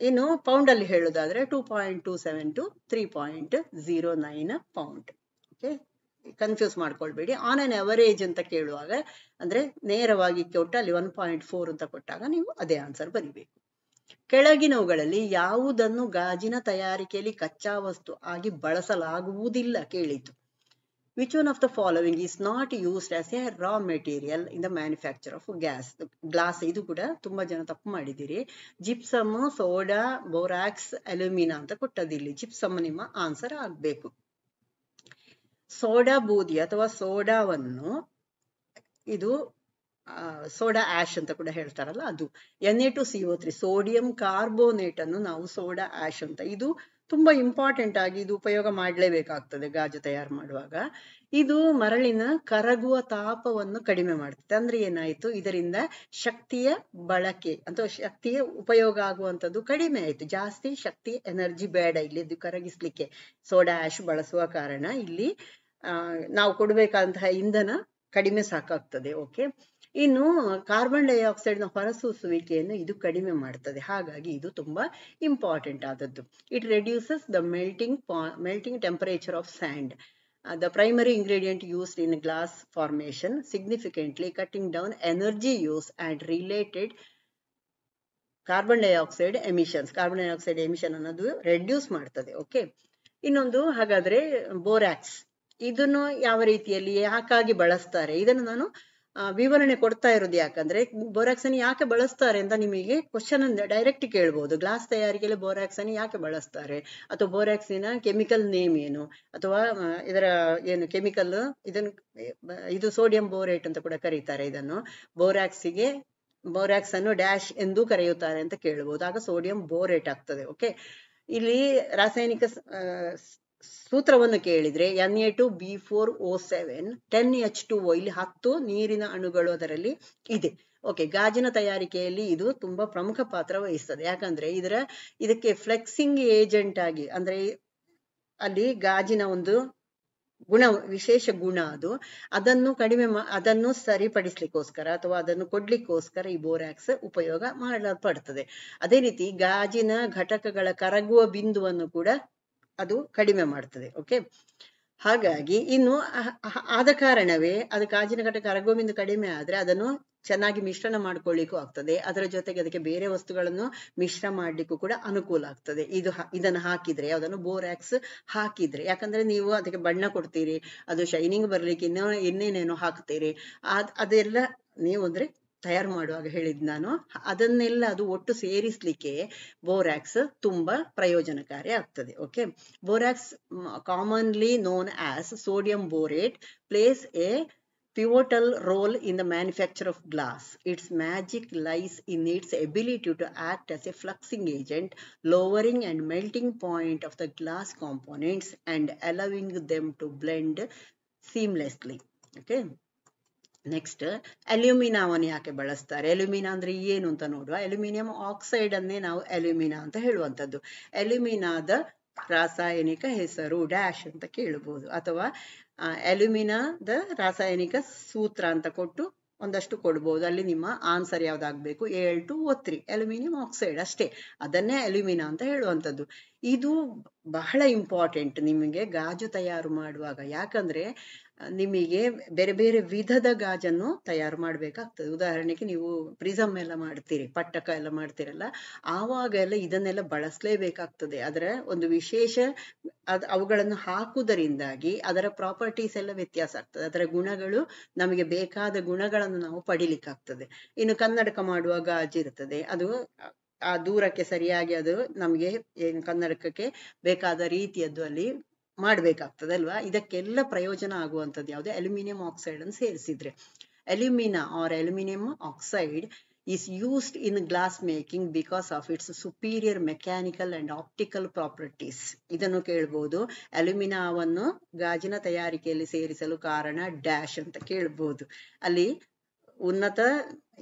ಇನ್ನು pound ಅಲ್ಲಿ ಹೇಳೋದಾದ್ರೆ 2.27 to 3.09 ಪೌಂಡ್. ಓಕೆ, ಕನ್ಫ್ಯೂಸ್ ಮಾಡ್ಕೊಳ್ಬೇಡಿ. ಆನ್ ಅನ್ ಅವರೇಜ್ ಅಂತ ಕೇಳುವಾಗ ಅಂದ್ರೆ ನೇರವಾಗಿ ಕೊಟ್ಟು ಅಲ್ಲಿ 1.4 ಅಂತ ಕೊಟ್ಟಾಗ ನೀವು ಅದೇ ಆನ್ಸರ್ ಬರಿಬೇಕು. ಕೆಳಗಿನವುಗಳಲ್ಲಿ ಯಾವುದನ್ನು ಗಾಜಿನ ತಯಾರಿಕೆಯಲ್ಲಿ ಕಚ್ಚಾ ವಸ್ತು ಆಗಿ ಬಳಸಲಾಗುವುದಿಲ್ಲ ಕೇಳಿತು. Which one of the following is not used as a raw material in the manufacture of glass? ಇದು ಕೂಡ ತುಂಬಾ ಜನ ತಪ್ಪು ಮಾಡಿದ್ದೀರಿ. ಜಿಪ್ಸಮ್, ಸೋಡಾ, ಬೋರಾಕ್ಸ್, ಅಲ್ಯೂಮಿನಾ ಅಂತ ಕೊಟ್ಟದಿಲ್ಲಿ. ಜಿಪ್ಸಮ್ ನಿಮ್ಮ ಆನ್ಸರ್ ಆಗ್ಬೇಕು. ಸೋಡಾ ಬೂದಿ ಅಥವಾ ಸೋಡಾವನ್ನು, ಇದು ಸೋಡಾ ಆಶ್ ಅಂತ ಕೂಡ ಹೇಳ್ತಾರಲ್ಲ ಅದು. Na2CO3 ಸೋಡಿಯಂ ಕಾರ್ಬೋನೇಟ್ ಅನ್ನು ನಾವು ಸೋಡಾ ಆಶ್ ಅಂತ, ಇದು ತುಂಬಾ ಇಂಪಾರ್ಟೆಂಟ್ ಆಗಿ ಇದು ಉಪಯೋಗ ಮಾಡಲೇಬೇಕಾಗ್ತದೆ ಗಾಜು ತಯಾರು ಮಾಡುವಾಗ. ಇದು ಮರಳಿನ ಕರಗುವ ತಾಪವನ್ನು ಕಡಿಮೆ ಮಾಡ್ತದೆ. ಅಂದ್ರೆ ಏನಾಯ್ತು, ಇದರಿಂದ ಶಕ್ತಿಯ ಬಳಕೆ ಅಥವಾ ಶಕ್ತಿಯ ಉಪಯೋಗ ಆಗುವಂಥದ್ದು ಕಡಿಮೆ ಆಯ್ತು. ಜಾಸ್ತಿ ಶಕ್ತಿ ಎನರ್ಜಿ ಬೇಡ ಇಲ್ಲಿ ಇದು ಕರಗಿಸ್ಲಿಕ್ಕೆ ಸೋಡಾ ಆಶ್ ಬಳಸುವ ಕಾರಣ ಇಲ್ಲಿ ನಾವು ಕೊಡಬೇಕಾದಂತಹ ಇಂಧನ ಕಡಿಮೆ ಸಾಕಾಗ್ತದೆ. ಓಕೆ, ಇನ್ನು ಕಾರ್ಬನ್ ಡೈಆಕ್ಸೈಡ್ ನ ಹೊರಸೂಸುವಿಕೆಯನ್ನು ಇದು ಕಡಿಮೆ ಮಾಡ್ತದೆ. ಹಾಗಾಗಿ ಇದು ತುಂಬಾ ಇಂಪಾರ್ಟೆಂಟ್ ಆದದ್ದು. It reduces the melting temperature of and, the primary ingredient used in glass formation, significantly cutting down energy use and related carbon dioxide emissions. Carbon dioxide emission ಅನ್ನೋದು ರೆಡ್ಯೂಸ್ ಮಾಡ್ತದೆ. ಓಕೆ, ಇನ್ನೊಂದು ಹಾಗಾದ್ರೆ ಬೋರಾಕ್ಸ್, ಇದನ್ನು ಯಾವ ರೀತಿಯಲ್ಲಿ ಯಾಕಾಗಿ ಬಳಸ್ತಾರೆ, ಇದನ್ನು ನಾನು ವಿವರಣೆ ಕೊಡ್ತಾ ಇರೋದು ಯಾಕಂದ್ರೆ ಬೋರಾಕ್ಸ್ ಅನ್ನು ಯಾಕೆ ಬಳಸ್ತಾರೆ ಅಂತ ನಿಮಗೆ ಕ್ವಶನ್ ಡೈರೆಕ್ಟ್ ಕೇಳ್ಬಹುದು. ಗ್ಲಾಸ್ ತಯಾರಿಕೆಯಲ್ಲಿ ಬೋರಾಕ್ಸ್ ಅನ್ನು ಯಾಕೆ ಬಳಸ್ತಾರೆ, ಅಥವಾ ಬೋರಾಕ್ಸಿನ ಕೆಮಿಕಲ್ ನೇಮ್ ಏನು, ಅಥವಾ ಇದರ ಏನು ಕೆಮಿಕಲ್, ಇದು ಸೋಡಿಯಂ ಬೋರೇಟ್ ಅಂತ ಕೂಡ ಕರೀತಾರೆ ಇದನ್ನು. ಬೋರಾಕ್ಸ್ ಅನ್ನು ಡ್ಯಾಶ್ ಎಂದು ಕರೆಯುತ್ತಾರೆ ಅಂತ ಕೇಳಬಹುದು, ಆಗ ಸೋಡಿಯಂ ಬೋರೇಟ್ ಆಗ್ತದೆ. ಓಕೆ, ಇಲ್ಲಿ ರಾಸಾಯನಿಕ ಸೂತ್ರವನ್ನು ಕೇಳಿದ್ರೆ Na2B4O7 10H2O, ಇಲ್ಲಿ 10 ನೀರಿನ ಅಣುಗಳು ಅದರಲ್ಲಿ ಇದೆ. ಓಕೆ, ಗಾಜಿನ ತಯಾರಿಕೆಯಲ್ಲಿ ಇದು ತುಂಬಾ ಪ್ರಮುಖ ಪಾತ್ರ ವಹಿಸ್ತದೆ. ಯಾಕಂದ್ರೆ ಇದಕ್ಕೆ ಫ್ಲೆಕ್ಸಿಂಗ್ ಏಜೆಂಟ್ ಆಗಿ, ಅಂದ್ರೆ ಅಲ್ಲಿ ಗಾಜಿನ ಒಂದು ಗುಣ, ವಿಶೇಷ ಗುಣ ಅದು, ಅದನ್ನು ಸರಿಪಡಿಸ್ಲಿಕ್ಕೋಸ್ಕರ ಅಥವಾ ಅದನ್ನು ಕೊಡ್ಲಿಕ್ಕೋಸ್ಕರ ಈ ಬೋರಾಕ್ಸ್ ಉಪಯೋಗ ಮಾಡಲ್ಪಡ್ತದೆ. ಅದೇ ರೀತಿ ಗಾಜಿನ ಘಟಕಗಳ ಕರಗುವ ಬಿಂದುವನ್ನು ಕೂಡ ಅದು ಕಡಿಮೆ ಮಾಡ್ತದೆ. ಓಕೆ, ಹಾಗಾಗಿ ಇನ್ನು ಆದ ಕಾರಣವೇ ಅದು ಗಾಜಿನ ಘಟಕ ಕರಗುವ ಬಿಂದು ಕಡಿಮೆ ಆದ್ರೆ ಅದನ್ನು ಚೆನ್ನಾಗಿ ಮಿಶ್ರಣ ಮಾಡ್ಕೊಳ್ಳಿಕ್ಕೂ ಆಗ್ತದೆ. ಅದರ ಜೊತೆಗೆ ಅದಕ್ಕೆ ಬೇರೆ ವಸ್ತುಗಳನ್ನು ಮಿಶ್ರ ಮಾಡ್ಲಿಕ್ಕೂ ಕೂಡ ಅನುಕೂಲ ಆಗ್ತದೆ. ಇದನ್ನು ಹಾಕಿದ್ರೆ, ಅದನ್ನು ಬೋರಾಕ್ಸ್ ಹಾಕಿದ್ರೆ, ಯಾಕಂದ್ರೆ ನೀವು ಅದಕ್ಕೆ ಬಣ್ಣ ಕೊಡ್ತೀರಿ, ಅದು ಶೈನಿಂಗ್ ಬರ್ಲಿಕ್ಕೆ ಇನ್ನೇನೇನೋ ಹಾಕ್ತೀರಿ, ಅದೆಲ್ಲ ನೀವು ಅಂದ್ರೆ ತಯಾರು ಮಾಡುವಾಗ ಹೇಳಿದ್ ನಾನು, ಅದನ್ನೆಲ್ಲ ಅದು ಒಟ್ಟು ಸೇರಿಸ್ಲಿಕ್ಕೆ ಬೋರಾಕ್ಸ್ ತುಂಬಾ ಪ್ರಯೋಜನಕಾರಿ ಆಗ್ತದೆ. Okay, borax commonly known as sodium borate plays a pivotal role in the manufacture of glass. Its magic lies in its ability to act as a fluxing agent, lowering and melting point of the glass components and allowing them to blend seamlessly. Okay, next ಅಲ್ಯೂಮಿನಾವನ್ನು ಯಾಕೆ ಬಳಸ್ತಾರೆ, alumina ಅಂದ್ರೆ ಏನು ಅಂತ ನೋಡುವ. Aluminium oxide ಅನ್ನೇ ನಾವು alumina ಅಂತ ಹೇಳುವಂಥದ್ದು. ಅಲ್ಯೂಮಿನಾದ ರಾಸಾಯನಿಕ ಹೆಸರು ಡ್ಯಾಶ್ ಅಂತ ಕೇಳಬಹುದು, ಅಥವಾ ಅಲ್ಯೂಮಿನಾದ ರಾಸಾಯನಿಕ ಸೂತ್ರ ಅಂತ ಕೊಟ್ಟು ಒಂದಷ್ಟು ಕೊಡ್ಬೋದು. ಅಲ್ಲಿ ನಿಮ್ಮ ಆನ್ಸರ್ ಯಾವ್ದಾಗ್ಬೇಕು, Al2O3, ಅಲ್ಯೂಮಿನಿಯಂ ಆಕ್ಸೈಡ್ ಅಷ್ಟೇ, ಅದನ್ನೇ ಅಲ್ಯೂಮಿನಾ ಅಂತ ಹೇಳುವಂಥದ್ದು. ಇದು ಬಹಳ ಇಂಪಾರ್ಟೆಂಟ್ ನಿಮಗೆ ಗಾಜು ತಯಾರು ಮಾಡುವಾಗ. ಯಾಕಂದ್ರೆ ನಿಮಗೆ ಬೇರೆ ಬೇರೆ ವಿಧದ ಗಾಜನ್ನು ತಯಾರು ಮಾಡ್ಬೇಕಾಗ್ತದೆ. ಉದಾಹರಣೆಗೆ ನೀವು ಪ್ರಿಸಮ್ ಎಲ್ಲ ಮಾಡ್ತೀರಿ, ಪಟ್ಟಕ ಎಲ್ಲ ಮಾಡ್ತೀರಲ್ಲ, ಆವಾಗ ಎಲ್ಲ ಇದನ್ನೆಲ್ಲ ಬಳಸಲೇಬೇಕಾಗ್ತದೆ. ಅದರ ಒಂದು ವಿಶೇಷ ಅವುಗಳನ್ನು ಹಾಕುವುದರಿಂದಾಗಿ ಅದರ ಪ್ರಾಪರ್ಟೀಸ್ ಎಲ್ಲ ವ್ಯತ್ಯಾಸ ಆಗ್ತದೆ. ಅದರ ಗುಣಗಳು, ನಮಗೆ ಬೇಕಾದ ಗುಣಗಳನ್ನು ನಾವು ಪಡಿಲಿಕ್ಕಾಗ್ತದೆ. ಇನ್ನು ಕನ್ನಡಕ ಮಾಡುವ ಗಾಜು ಇರ್ತದೆ, ಅದು ಆ ದೂರಕ್ಕೆ ಸರಿಯಾಗಿ ಅದು ನಮಗೆ ಏನು ಕನ್ನಡಕಕ್ಕೆ ಬೇಕಾದ ರೀತಿಯದ್ದು ಅಲ್ಲಿ ಮಾಡ್ಬೇಕಾಗ್ತದೆ ಅಲ್ವಾ. ಇದಕ್ಕೆಲ್ಲ ಪ್ರಯೋಜನ ಆಗುವಂಥದ್ದು ಯಾವುದು, ಅಲ್ಯೂಮಿನಿಯಂ ಆಕ್ಸೈಡ್ ಅನ್ನು ಸೇರಿಸಿದ್ರೆ. Alumina or aluminium oxide is used in glass making because of its superior mechanical and optical properties. ಇದನ್ನು ಕೇಳಬಹುದು. ಅಲ್ಯೂಮಿನಾವನ್ನು ಗಾಜಿನ ತಯಾರಿಕೆಯಲ್ಲಿ ಸೇರಿಸಲು ಕಾರಣ ಡ್ಯಾಶ್ ಅಂತ ಕೇಳಬಹುದು. ಅಲ್ಲಿ ಉನ್ನತ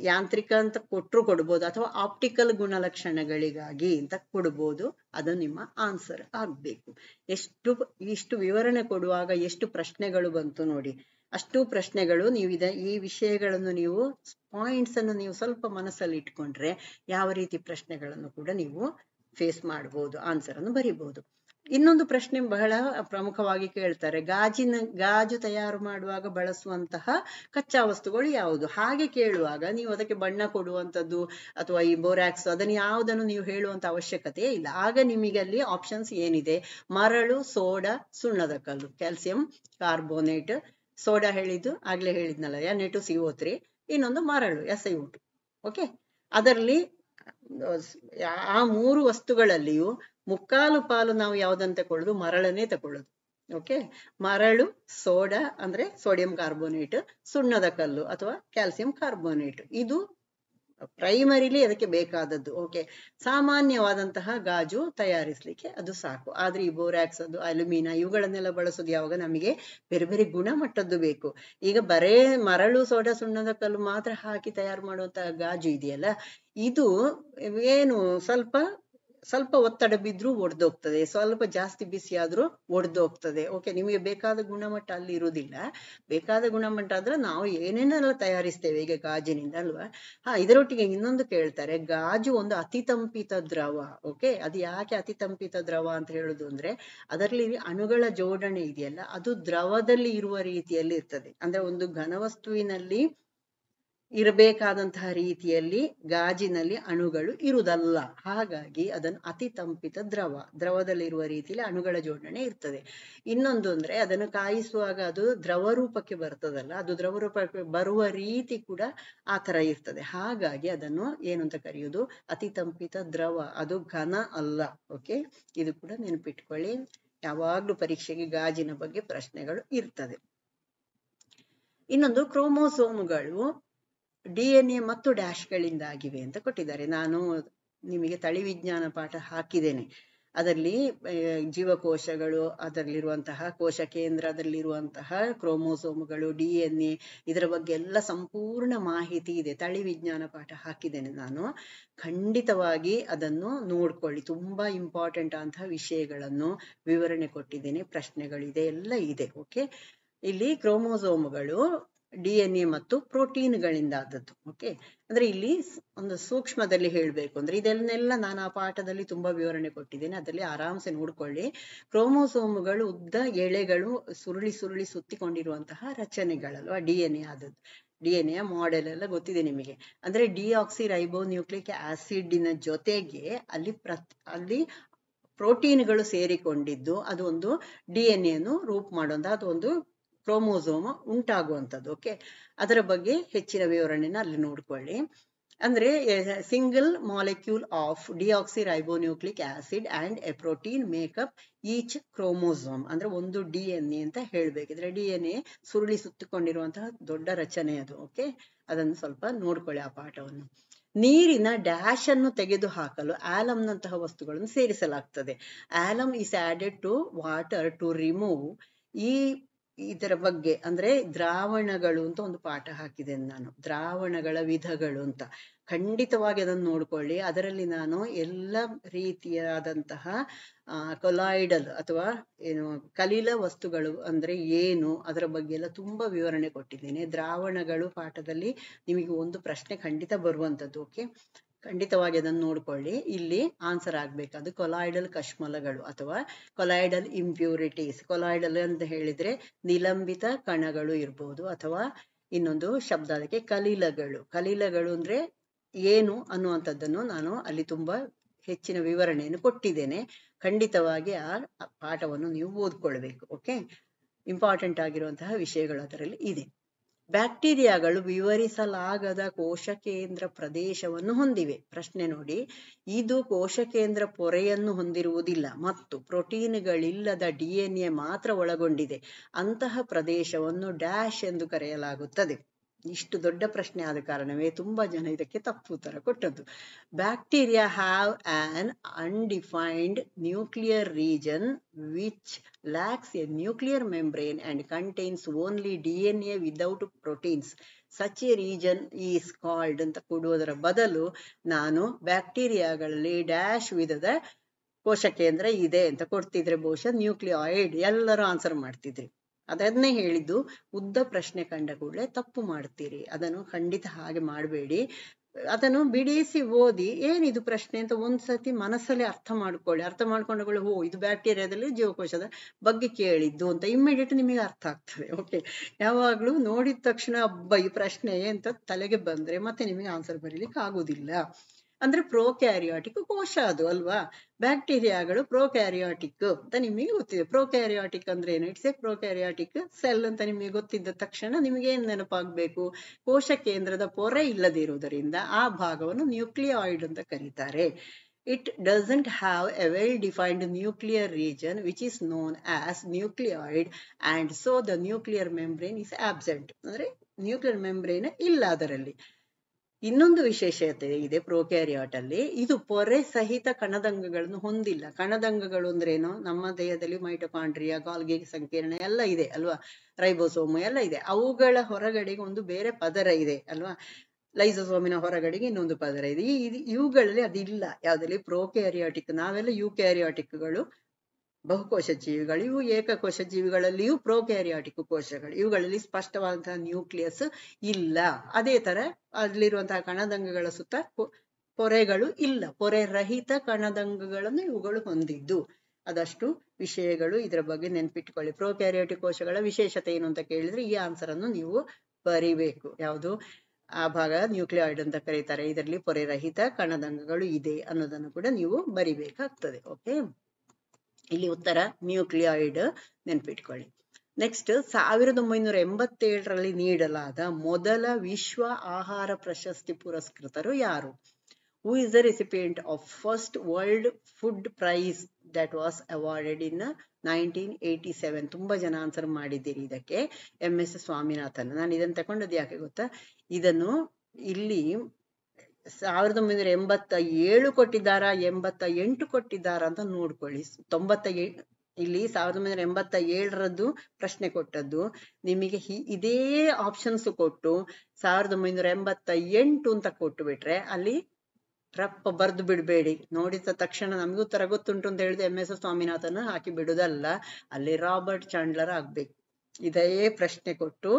ಯಾಂತ್ರಿಕ ಅಂತ ಕೊಡ್ಬೋದು, ಅಥವಾ ಆಪ್ಟಿಕಲ್ ಗುಣಲಕ್ಷಣಗಳಿಗಾಗಿ ಅಂತ ಕೊಡ್ಬೋದು. ಅದು ನಿಮ್ಮ ಆನ್ಸರ್ ಆಗ್ಬೇಕು. ಇಷ್ಟು ವಿವರಣೆ ಕೊಡುವಾಗ ಎಷ್ಟು ಪ್ರಶ್ನೆಗಳು ಬಂತು ನೋಡಿ. ಅಷ್ಟು ಪ್ರಶ್ನೆಗಳು ನೀವು ಈ ವಿಷಯಗಳನ್ನು ನೀವು ಪಾಯಿಂಟ್ಸ್ ಅನ್ನು ನೀವು ಸ್ವಲ್ಪ ಮನಸ್ಸಲ್ಲಿ ಇಟ್ಕೊಂಡ್ರೆ ಯಾವ ರೀತಿ ಪ್ರಶ್ನೆಗಳನ್ನು ಕೂಡ ನೀವು ಫೇಸ್ ಮಾಡಬಹುದು, ಆನ್ಸರ್ ಅನ್ನು ಬರಿಬಹುದು. ಇನ್ನೊಂದು ಪ್ರಶ್ನೆ ಬಹಳ ಪ್ರಮುಖವಾಗಿ ಕೇಳ್ತಾರೆ, ಗಾಜು ತಯಾರು ಮಾಡುವಾಗ ಬಳಸುವಂತಹ ಕಚ್ಚಾ ವಸ್ತುಗಳು ಯಾವುದು? ಹಾಗೆ ಕೇಳುವಾಗ ನೀವು ಅದಕ್ಕೆ ಬಣ್ಣ ಕೊಡುವಂಥದ್ದು ಅಥವಾ ಈ ಬೋರಾಕ್ಸ್ ಅದನ್ನು ಯಾವುದನ್ನು ನೀವು ಹೇಳುವಂತ ಅವಶ್ಯಕತೆ ಇಲ್ಲ. ಆಗ ನಿಮಗೆ ಅಲ್ಲಿ ಆಪ್ಷನ್ಸ್ ಏನಿದೆ, ಮರಳು, ಸೋಡಾ, ಸುಣ್ಣದ ಕಲ್ಲು, ಕ್ಯಾಲ್ಸಿಯಂ ಕಾರ್ಬೋನೇಟ್, ಸೋಡಾ ಹೇಳಿದ್ದು ಆಗ್ಲೇ ಹೇಳಿದ್ನಲ್ಲ Na2CO3, ಇನ್ನೊಂದು ಮರಳು SiO2. ಓಕೆ, ಅದರಲ್ಲಿ ಆ 3 ವಸ್ತುಗಳಲ್ಲಿಯೂ ಮುಕ್ಕಾಲು ಪಾಲು ನಾವು ಯಾವ್ದನ್ನ ತಕೊಳ್ಳೋದು, ಮರಳನ್ನೇ ತಕೊಳ್ಳೋದು. ಓಕೆ, ಮರಳು, ಸೋಡಾ ಅಂದ್ರೆ ಸೋಡಿಯಂ ಕಾರ್ಬೋನೇಟ್, ಸುಣ್ಣದ ಕಲ್ಲು ಅಥವಾ ಕ್ಯಾಲ್ಸಿಯಂ ಕಾರ್ಬೋನೇಟ್, ಇದು ಪ್ರೈಮರಿಲಿ ಅದಕ್ಕೆ ಬೇಕಾದದ್ದು. ಓಕೆ, ಸಾಮಾನ್ಯವಾದಂತಹ ಗಾಜು ತಯಾರಿಸ್ಲಿಕ್ಕೆ ಅದು ಸಾಕು. ಆದ್ರೆ ಈ ಬೋರಾಕ್ಸ್, ಅದು ಅಲ್ಯೂಮಿನಿಯಂ, ಇವುಗಳನ್ನೆಲ್ಲ ಬಳಸೋದು ಯಾವಾಗ ನಮಗೆ ಬೇರೆ ಬೇರೆ ಗುಣಮಟ್ಟದ್ದು ಬೇಕು. ಈಗ ಬರೇ ಮರಳು, ಸೋಡಾ, ಸುಣ್ಣದ ಕಲ್ಲು ಮಾತ್ರ ಹಾಕಿ ತಯಾರು ಮಾಡುವಂತಹ ಗಾಜು ಇದೆಯಲ್ಲ, ಇದು ಏನು ಸ್ವಲ್ಪ ಒತ್ತಡ ಬಿದ್ರೂ ಒಡೆದೋಗ್ತದೆ, ಸ್ವಲ್ಪ ಜಾಸ್ತಿ ಬಿಸಿ ಆದ್ರೂ ಒಡೆದೋಗ್ತದೆ. ಓಕೆ, ನಿಮಗೆ ಬೇಕಾದ ಗುಣಮಟ್ಟ ಅಲ್ಲಿ ಇರುವುದಿಲ್ಲ. ಬೇಕಾದ ಗುಣಮಟ್ಟ ಆದ್ರೆ ನಾವು ಏನೇನೆಲ್ಲ ತಯಾರಿಸ್ತೇವೆ ಈಗ ಗಾಜಿನಿಂದ ಅಲ್ವಾ. ಇದರೊಟ್ಟಿಗೆ ಇನ್ನೊಂದು ಕೇಳ್ತಾರೆ, ಗಾಜು ಒಂದು ಅತಿ ತಂಪಿತ ದ್ರವ. ಓಕೆ, ಅದು ಯಾಕೆ ಅತಿ ತಂಪಿತ ದ್ರವ ಅಂತ ಹೇಳುದು ಅಂದ್ರೆ, ಅದರಲ್ಲಿ ಅಣುಗಳ ಜೋಡಣೆ ಇದೆಯಲ್ಲ, ಅದು ದ್ರವದಲ್ಲಿ ಇರುವ ರೀತಿಯಲ್ಲಿ ಇರ್ತದೆ. ಅಂದ್ರೆ ಒಂದು ಘನವಸ್ತುವಿನಲ್ಲಿ ಇರಬೇಕಾದಂತಹ ರೀತಿಯಲ್ಲಿ ಗಾಜಿನಲ್ಲಿ ಅಣುಗಳು ಇರುವುದಲ್ಲ. ಹಾಗಾಗಿ ಅದನ್ನು ಅತಿ ತಂಪಿತ ದ್ರವದಲ್ಲಿರುವ ರೀತಿಯಲ್ಲಿ ಅಣುಗಳ ಜೋಡಣೆ ಇರ್ತದೆ. ಇನ್ನೊಂದು ಅಂದ್ರೆ ಅದನ್ನು ಕಾಯಿಸುವಾಗ ಅದು ದ್ರವ ರೂಪಕ್ಕೆ ಬರ್ತದಲ್ಲ, ಅದು ದ್ರವ ರೂಪಕ್ಕೆ ಬರುವ ರೀತಿ ಕೂಡ ಆ ತರ ಇರ್ತದೆ. ಹಾಗಾಗಿ ಅದನ್ನು ಏನು ಅಂತ ಕರೆಯುವುದು, ಅತಿ ತಂಪಿತ ದ್ರವ, ಅದು ಘನ ಅಲ್ಲ. ಓಕೆ, ಇದು ಕೂಡ ನೆನಪಿಟ್ಕೊಳ್ಳಿ. ಯಾವಾಗ್ಲೂ ಪರೀಕ್ಷೆಗೆ ಗಾಜಿನ ಬಗ್ಗೆ ಪ್ರಶ್ನೆಗಳು ಇರ್ತದೆ. ಇನ್ನೊಂದು, ಕ್ರೋಮೋಸೋಮ್ಗಳು DNA ಮತ್ತು ಡ್ಯಾಶ್ಗಳಿಂದಾಗಿವೆ ಅಂತ ಕೊಟ್ಟಿದ್ದಾರೆ. ನಾನು ನಿಮಗೆ ತಳಿ ವಿಜ್ಞಾನ ಪಾಠ ಹಾಕಿದ್ದೇನೆ. ಅದರಲ್ಲಿ ಜೀವಕೋಶಗಳು, ಅದರಲ್ಲಿರುವಂತಹ ಕೋಶ ಕೇಂದ್ರದಲ್ಲಿರುವಂತಹ ಕ್ರೋಮೋಸೋಮ್ಗಳು, DNA, ಇದರ ಬಗ್ಗೆ ಎಲ್ಲ ಸಂಪೂರ್ಣ ಮಾಹಿತಿ ಇದೆ. ತಳಿ ವಿಜ್ಞಾನ ಪಾಠ ಹಾಕಿದ್ದೇನೆ ನಾನು. ಖಂಡಿತವಾಗಿ ಅದನ್ನು ನೋಡ್ಕೊಳ್ಳಿ. ತುಂಬಾ ಇಂಪಾರ್ಟೆಂಟ್ ಅಂತಹ ವಿಷಯಗಳನ್ನು ವಿವರಣೆ ಕೊಟ್ಟಿದ್ದೇನೆ, ಪ್ರಶ್ನೆಗಳಿದೆ, ಎಲ್ಲ ಇದೆ. ಓಕೆ, ಇಲ್ಲಿ ಕ್ರೋಮೋಸೋಮ್ಗಳು DNA ಮತ್ತು ಪ್ರೋಟೀನ್ಗಳಿಂದ ಆದದ್ದು. ಓಕೆ, ಅಂದ್ರೆ ಇಲ್ಲಿ ಒಂದು ಸೂಕ್ಷ್ಮದಲ್ಲಿ ಹೇಳ್ಬೇಕು ಅಂದ್ರೆ, ಇದನ್ನೆಲ್ಲ ನಾನು ಆ ಪಾಠದಲ್ಲಿ ತುಂಬಾ ವಿವರಣೆ ಕೊಟ್ಟಿದ್ದೇನೆ, ಅದರಲ್ಲಿ ಆರಾಮ್ಸೆ ನೋಡ್ಕೊಳ್ಳಿ. ಕ್ರೋಮೋಸೋಮ್ಗಳು ಉದ್ದ ಎಳೆಗಳು ಸುರುಳಿ ಸುತ್ತಿಕೊಂಡಿರುವಂತಹ ರಚನೆಗಳಲ್ವಾ DNA ಆದದ್ದು. DNA ಮಾಡೆಲ್ ಎಲ್ಲ ಗೊತ್ತಿದೆ ನಿಮಗೆ. ಅಂದ್ರೆ ಡಿಆಕ್ಸಿ ರೈಬೋನ್ಯೂಕ್ಲಿಕ್ ಆಸಿಡ್ನ ಜೊತೆಗೆ ಅಲ್ಲಿ ಪ್ರೋಟೀನ್ಗಳು ಸೇರಿಕೊಂಡಿದ್ದು ಅದು ಒಂದು DNA ಯನ್ನು ರೂಪ್ ಮಾಡುವಂತಹ ಅದೊಂದು ಕ್ರೋಮೋಸೋಮ್ ಉಂಟಾಗುವಂಥದ್ದು. ಓಕೆ, ಅದರ ಬಗ್ಗೆ ಹೆಚ್ಚಿನ ವಿವರಣೆನ ಅಲ್ಲಿ ನೋಡ್ಕೊಳ್ಳಿ. ಅಂದ್ರೆ single molecule of deoxy ribonucleic acid and A protein makeup each chromosome. ಅಂದ್ರೆ ಒಂದು DNA ಅಂತ ಹೇಳ್ಬೇಕಿದ್ರೆ, DNA ಸುರುಳಿ ಸುತ್ತಿಕೊಂಡಿರುವಂತಹ ದೊಡ್ಡ ರಚನೆ ಅದು. ಓಕೆ, ಅದನ್ನು ಸ್ವಲ್ಪ ನೋಡ್ಕೊಳ್ಳಿ ಆ ಪಾಠವನ್ನು. ನೀರಿನ ಡ್ಯಾಶ್ ಅನ್ನು ತೆಗೆದು ಹಾಕಲು ಆಲಂನಂತಹ ವಸ್ತುಗಳನ್ನು ಸೇರಿಸಲಾಗ್ತದೆ. Alum is added to water to remove. ಇದರ ಬಗ್ಗೆ ಅಂದ್ರೆ ದ್ರಾವಣಗಳು ಅಂತ ಒಂದು ಪಾಠ ಹಾಕಿದ್ದೇನೆ ನಾನು, ದ್ರಾವಣಗಳ ವಿಧಗಳು ಅಂತ. ಖಂಡಿತವಾಗಿ ಅದನ್ನು ನೋಡ್ಕೊಳ್ಳಿ. ಅದರಲ್ಲಿ ನಾನು ಎಲ್ಲ ರೀತಿಯಾದಂತಹ ಕೊಲಾಯ್ಡಲ್ ಅಥವಾ ಏನು ಕಲಿಲ ವಸ್ತುಗಳು ಅಂದ್ರೆ ಏನು, ಅದರ ಬಗ್ಗೆ ಎಲ್ಲ ತುಂಬಾ ವಿವರಣೆ ಕೊಟ್ಟಿದ್ದೇನೆ. ದ್ರಾವಣಗಳು ಪಾಠದಲ್ಲಿ ನಿಮಗೆ ಒಂದು ಪ್ರಶ್ನೆ ಖಂಡಿತ ಬರುವಂಥದ್ದು. ಓಕೆ, ಖಂಡಿತವಾಗಿ ಅದನ್ನು ನೋಡ್ಕೊಳ್ಳಿ. ಇಲ್ಲಿ ಆನ್ಸರ್ ಆಗ್ಬೇಕಾದ್ದು ಕೊಲಾಯ್ಡಲ್ ಕಶ್ಮಲಗಳು ಅಥವಾ ಕೊಲಾಯ್ಡಲ್ ಇಂಪ್ಯೂರಿಟೀಸ್. ಕೊಲಾಯ್ಡಲ್ ಅಂತ ಹೇಳಿದ್ರೆ ನಿಲಂಬಿತ ಕಣಗಳು ಇರ್ಬೋದು, ಅಥವಾ ಇನ್ನೊಂದು ಶಬ್ದ ಅದಕ್ಕೆ ಕಲಿಲಗಳು ಅಂದ್ರೆ ಏನು ಅನ್ನುವಂಥದ್ದನ್ನು ನಾನು ಅಲ್ಲಿ ತುಂಬಾ ಹೆಚ್ಚಿನ ವಿವರಣೆಯನ್ನು ಕೊಟ್ಟಿದ್ದೇನೆ. ಖಂಡಿತವಾಗಿ ಆ ಪಾಠವನ್ನು ನೀವು ಓದ್ಕೊಳ್ಬೇಕು. ಓಕೆ, ಇಂಪಾರ್ಟೆಂಟ್ ಆಗಿರುವಂತಹ ವಿಷಯಗಳು ಅದರಲ್ಲಿ ಇದೆ. ಬ್ಯಾಕ್ಟೀರಿಯಾಗಳು ವಿವರಿಸಲಾಗದ ಕೋಶ ಕೇಂದ್ರ ಪ್ರದೇಶವನ್ನು ಹೊಂದಿವೆ. ಪ್ರಶ್ನೆ ನೋಡಿ, ಇದು ಕೋಶ ಕೇಂದ್ರ ಪೊರೆಯನ್ನು ಹೊಂದಿರುವುದಿಲ್ಲ ಮತ್ತು ಪ್ರೋಟೀನ್ಗಳಿಲ್ಲದ DNA ಮಾತ್ರ ಒಳಗೊಂಡಿದೆ. ಅಂತಹ ಪ್ರದೇಶವನ್ನು ಡ್ಯಾಶ್ ಎಂದು ಕರೆಯಲಾಗುತ್ತದೆ. ಇಷ್ಟು ದೊಡ್ಡ ಪ್ರಶ್ನೆ ಆದ ಕಾರಣವೇ ತುಂಬಾ ಜನ ಇದಕ್ಕೆ ತಪ್ಪು ಉತ್ತರ ಕೊಟ್ಟದ್ದು. Bacteria have on undefined nuclear region which lacks a nuclear membrane and contains only DNA without proteins. Such a region is called ಅಂತ ಕೊಡುವುದರ ಬದಲು ನಾನು ಬ್ಯಾಕ್ಟೀರಿಯಾಗಳಲ್ಲಿ ಡ್ಯಾಶ್ ವಿಧದ ಕೋಶ ಕೇಂದ್ರ ಇದೆ ಅಂತ ಕೊಡ್ತಿದ್ರೆ ಬಹುಶಃ ನ್ಯೂಕ್ಲಿಯಾಯ್ಡ್ ಎಲ್ಲರೂ ಆನ್ಸರ್ ಮಾಡ್ತಿದ್ರಿ. ಅದನ್ನೇ ಹೇಳಿದ್ದು. ಉದ್ದ ಪ್ರಶ್ನೆ ಕಂಡ ಕೂಡಲೇ ತಪ್ಪು ಮಾಡ್ತೀರಿ, ಅದನ್ನು ಖಂಡಿತ ಹಾಗೆ ಮಾಡಬೇಡಿ. ಅದನ್ನು ಬಿಡಿಸಿ ಓದಿ ಏನಿದು ಪ್ರಶ್ನೆ ಅಂತ ಒಂದ್ಸತಿ ಮನಸ್ಸಲ್ಲಿ ಅರ್ಥ ಮಾಡ್ಕೊಂಡಗಳು ಓ ಇದು ಬ್ಯಾಕ್ಟೀರಿಯಾದಲ್ಲಿ ಜೀವಕೋಶದ ಬಗ್ಗೆ ಕೇಳಿದ್ದು ಅಂತ ಇಮ್ಮಿಡಿಯೇಟ್ ನಿಮಗೆ ಅರ್ಥ ಆಗ್ತದೆ. ಓಕೆ, ಯಾವಾಗ್ಲೂ ನೋಡಿದ ತಕ್ಷಣ ಹಬ್ಬ ಈ ಪ್ರಶ್ನೆ ಅಂತ ತಲೆಗೆ ಬಂದ್ರೆ ಮತ್ತೆ ನಿಮಗೆ ಆನ್ಸರ್ ಬರೀಲಿಕ್ಕೆ ಆಗುದಿಲ್ಲ. ಅಂದ್ರೆ ಪ್ರೋಕ್ಯಾರಿಯಾಟಿಕ್ ಕೋಶ ಅದು ಅಲ್ವಾ, ಬ್ಯಾಕ್ಟೀರಿಯಾಗಳು ಪ್ರೋಕ್ಯಾರಿಯಾಟಿಕ್ ಅಂತ ನಿಮಗೆ ಗೊತ್ತಿದೆ. ಪ್ರೋಕ್ಯಾರಿಯಾಟಿಕ್ ಅಂದ್ರೆ ಏನು? ಇಟ್ಸ್ ಎ ಪ್ರೋಕ್ಯಾರಿಯಾಟಿಕ್ ಸೆಲ್ ಅಂತ ನಿಮಗೆ ಗೊತ್ತಿದ್ದ ತಕ್ಷಣ ನಿಮಗೆ ಏನ್ ನೆನಪಾಗ್ಬೇಕು? ಕೋಶ ಕೇಂದ್ರದ ಪೊರೆ ಇಲ್ಲದಿರುವುದರಿಂದ ಆ ಭಾಗವನ್ನು ನ್ಯೂಕ್ಲಿಯಾಯ್ಡ್ ಅಂತ ಕರೀತಾರೆ. It doesn't have a well-defined nuclear region which is known as nucleoid, and so the nuclear membrane is absent. ಅಂದ್ರೆ ನ್ಯೂಕ್ಲಿಯರ್ ಮೆಂಬ್ರೇನ್ ಇಲ್ಲ ಅದರಲ್ಲಿ. ಇನ್ನೊಂದು ವಿಶೇಷತೆ ಇದೆ ಪ್ರೋಕ್ಯಾರಿಯಾಟ್ ಅಲ್ಲಿ, ಇದು ಪೊರೆ ಸಹಿತ ಕಣದಂಗಗಳನ್ನು ಹೊಂದಿಲ್ಲ. ಕಣದಂಗಗಳು ಅಂದ್ರೆ ಏನು? ನಮ್ಮ ದೇಹದಲ್ಲಿ ಮೈಟೊಕಾಂಡ್ರಿಯಾ, ಗಾಲ್ಗಿ ಸಂಕೀರ್ಣ ಎಲ್ಲ ಇದೆ ಅಲ್ವಾ, ರೈಬೋಸೋಮ್ ಎಲ್ಲ ಇದೆ. ಅವುಗಳ ಹೊರಗಡೆಗೆ ಒಂದು ಬೇರೆ ಪದರ ಇದೆ ಅಲ್ವಾ, ಲೈಸೋಸೋಮಿನ ಹೊರಗಡೆಗೆ ಇನ್ನೊಂದು ಪದರ ಇದೆ. ಇವುಗಳಲ್ಲಿ ಅದಿಲ್ಲ. ಯಾವ್ದ್ರಲ್ಲಿ? ಪ್ರೋಕ್ಯಾರಿಯಾಟಿಕ್. ನಾವೆಲ್ಲ ಯುಕ್ಯಾರಿಯಾಟಿಕ್ಗಳು, ಬಹುಕೋಶ ಜೀವಿಗಳು. ಇವು ಏಕಕೋಶ ಜೀವಿಗಳಲ್ಲಿಯೂ ಪ್ರೋಕ್ಯಾರಿಯಾಟಿಕ್ ಕೋಶಗಳು. ಇವುಗಳಲ್ಲಿ ಸ್ಪಷ್ಟವಾದಂತಹ ನ್ಯೂಕ್ಲಿಯಸ್ ಇಲ್ಲ. ಅದೇ ತರ ಅಲ್ಲಿರುವಂತಹ ಕಣದಂಗಗಳ ಸುತ್ತ ಪೊರೆಗಳು ಇಲ್ಲ. ಪೊರೆ ರಹಿತ ಕಣದಂಗಗಳನ್ನು ಇವುಗಳು ಹೊಂದಿದ್ದು. ಅದಷ್ಟು ವಿಷಯಗಳು ಇದರ ಬಗ್ಗೆ ನೆನ್ಪಿಟ್ಕೊಳ್ಳಿ. ಪ್ರೋಕ್ಯಾರಿಯಾಟಿಕ್ ಕೋಶಗಳ ವಿಶೇಷತೆ ಏನು ಅಂತ ಕೇಳಿದ್ರೆ ಈ ಆನ್ಸರ್ ಅನ್ನು ನೀವು ಬರಿಬೇಕು. ಯಾವುದು? ಆ ಭಾಗ ನ್ಯೂಕ್ಲಿಯಾಯ್ಡ್ ಅಂತ ಕರೀತಾರೆ, ಇದರಲ್ಲಿ ಪೊರೆ ರಹಿತ ಕಣದಂಗಗಳು ಇದೆ ಅನ್ನೋದನ್ನು ಕೂಡ ನೀವು ಬರಿಬೇಕಾಗ್ತದೆ. ಓಕೆ, ಇಲ್ಲಿ ಉತ್ತರ ನ್ಯೂಕ್ಲಿಯಾಯ್ಡ್, ನೆನ್ಪಿಟ್ಕೊಳ್ಳಿ. ನೆಕ್ಸ್ಟ್, 1987ರಲ್ಲಿ ನೀಡಲಾದ ಮೊದಲ ವಿಶ್ವ ಆಹಾರ ಪ್ರಶಸ್ತಿ ಪುರಸ್ಕೃತರು ಯಾರು? Who is the recipient of first World Food Prize that was awarded in 1987? ತುಂಬಾ ಜನ ಆನ್ಸರ್ ಮಾಡಿದ್ದೀರಿ ಇದಕ್ಕೆ. MS ಸ್ವಾಮಿನಾಥನ್. ನಾನು ಇದನ್ನು ತಗೊಂಡದ್ದು ಯಾಕೆ ಗೊತ್ತಾ? ಇದನ್ನು ಇಲ್ಲಿ 1987 ಕೊಟ್ಟಿದ್ದಾರಾ 88 ಕೊಟ್ಟಿದ್ದಾರಾ ಅಂತ ನೋಡ್ಕೊಳ್ಳಿ. 97 ಇಲ್ಲಿ 1987ರದ್ದು ಪ್ರಶ್ನೆ ಕೊಟ್ಟದ್ದು ನಿಮಗೆ ಇದೇ ಆಪ್ಷನ್ಸ್ ಕೊಟ್ಟು 1988 ಅಂತ ಕೊಟ್ಟು ಬಿಟ್ರೆ ಅಲ್ಲಿ ರಪ್ಪ ಬರ್ದು ಬಿಡ್ಬೇಡಿ. ನೋಡಿದ ತಕ್ಷಣ ನಮಗೂ ಉತ್ತರ ಗೊತ್ತುಂಟು ಅಂತ ಹೇಳಿದ್ರೆ MS ಸ್ವಾಮಿನಾಥನ್ ಹಾಕಿ ಬಿಡುದಲ್ಲ, ಅಲ್ಲಿ ರಾಬರ್ಟ್ ಚಾಂಡ್ಲರ್ ಆಗ್ಬೇಕು. ಇದೇ ಪ್ರಶ್ನೆ ಕೊಟ್ಟು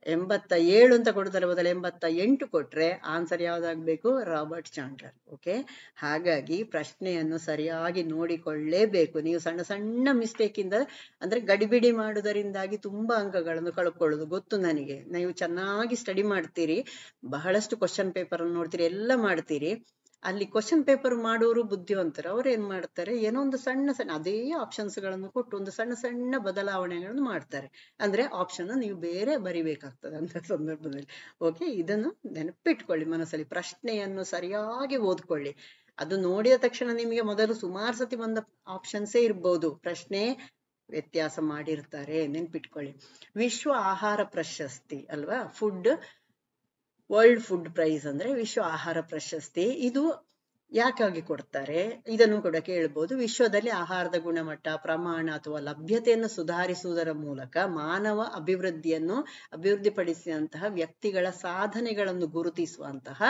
87 ಅಂತ ಕೊಡುದಲ್ಲ, ಬದಲು 88 ಕೊಟ್ರೆ ಆನ್ಸರ್ ಯಾವ್ದಾಗ್ಬೇಕು? Robert Chandler. ಓಕೆ, ಹಾಗಾಗಿ ಪ್ರಶ್ನೆಯನ್ನು ಸರಿಯಾಗಿ ನೋಡಿಕೊಳ್ಳೇಬೇಕು. ನೀವು ಸಣ್ಣ ಸಣ್ಣ ಮಿಸ್ಟೇಕ್ ಇಂದ ಅಂದ್ರೆ ಗಡಿಬಿಡಿ ಮಾಡುವುದರಿಂದಾಗಿ ತುಂಬಾ ಅಂಕಗಳನ್ನು ಕಳ್ಕೊಳ್ಳೋದು ಗೊತ್ತು ನನಗೆ. ನೀವು ಚೆನ್ನಾಗಿ ಸ್ಟಡಿ ಮಾಡ್ತೀರಿ, ಬಹಳಷ್ಟು ಕ್ವಶನ್ ಪೇಪರ್ ಅನ್ನು ನೋಡ್ತೀರಿ, ಎಲ್ಲ ಮಾಡ್ತೀರಿ. ಅಲ್ಲಿ ಕ್ವಶನ್ ಪೇಪರ್ ಮಾಡೋರು ಬುದ್ಧಿವಂತರು. ಅವ್ರು ಏನ್ ಮಾಡ್ತಾರೆ? ಏನೋ ಒಂದು ಸಣ್ಣ ಸಣ್ಣ ಅದೇ ಆಪ್ಷನ್ಸ್ ಗಳನ್ನು ಕೊಟ್ಟು ಒಂದು ಸಣ್ಣ ಸಣ್ಣ ಬದಲಾವಣೆಗಳನ್ನು ಮಾಡ್ತಾರೆ. ಅಂದ್ರೆ ಆಪ್ಷನ್ ನೀವು ಬೇರೆ ಬರಿಬೇಕಾಗ್ತದೆ ಅಂತ ಸಂದರ್ಭದಲ್ಲಿ. ಓಕೆ, ಇದನ್ನು ನೆನಪಿಟ್ಕೊಳ್ಳಿ ಮನಸ್ಸಲ್ಲಿ. ಪ್ರಶ್ನೆಯನ್ನು ಸರಿಯಾಗಿ ಓದ್ಕೊಳ್ಳಿ. ಅದು ನೋಡಿದ ತಕ್ಷಣ ನಿಮಗೆ ಮೊದಲು ಸುಮಾರು ಸತಿ ಬಂದ ಆಪ್ಷನ್ಸೇ ಇರ್ಬೋದು, ಪ್ರಶ್ನೆ ವ್ಯತ್ಯಾಸ ಮಾಡಿರ್ತಾರೆ, ನೆನ್ಪಿಟ್ಕೊಳ್ಳಿ. ವಿಶ್ವ ಆಹಾರ ಪ್ರಶಸ್ತಿ ಅಲ್ವಾ, ವರ್ಲ್ಡ್ ಫುಡ್ ಪ್ರೈಸ್ ಅಂದ್ರೆ ವಿಶ್ವ ಆಹಾರ ಪ್ರಶಸ್ತಿ. ಇದು ಯಾಕಾಗಿ ಕೊಡ್ತಾರೆ ಇದನ್ನು ಕೂಡ ಕೇಳ್ಬೋದು. ವಿಶ್ವದಲ್ಲಿ ಆಹಾರದ ಗುಣಮಟ್ಟ, ಪ್ರಮಾಣ ಅಥವಾ ಲಭ್ಯತೆಯನ್ನು ಸುಧಾರಿಸುವುದರ ಮೂಲಕ ಮಾನವ ಅಭಿವೃದ್ಧಿಪಡಿಸಿದಂತಹ ವ್ಯಕ್ತಿಗಳ ಸಾಧನೆಗಳನ್ನು ಗುರುತಿಸುವಂತಹ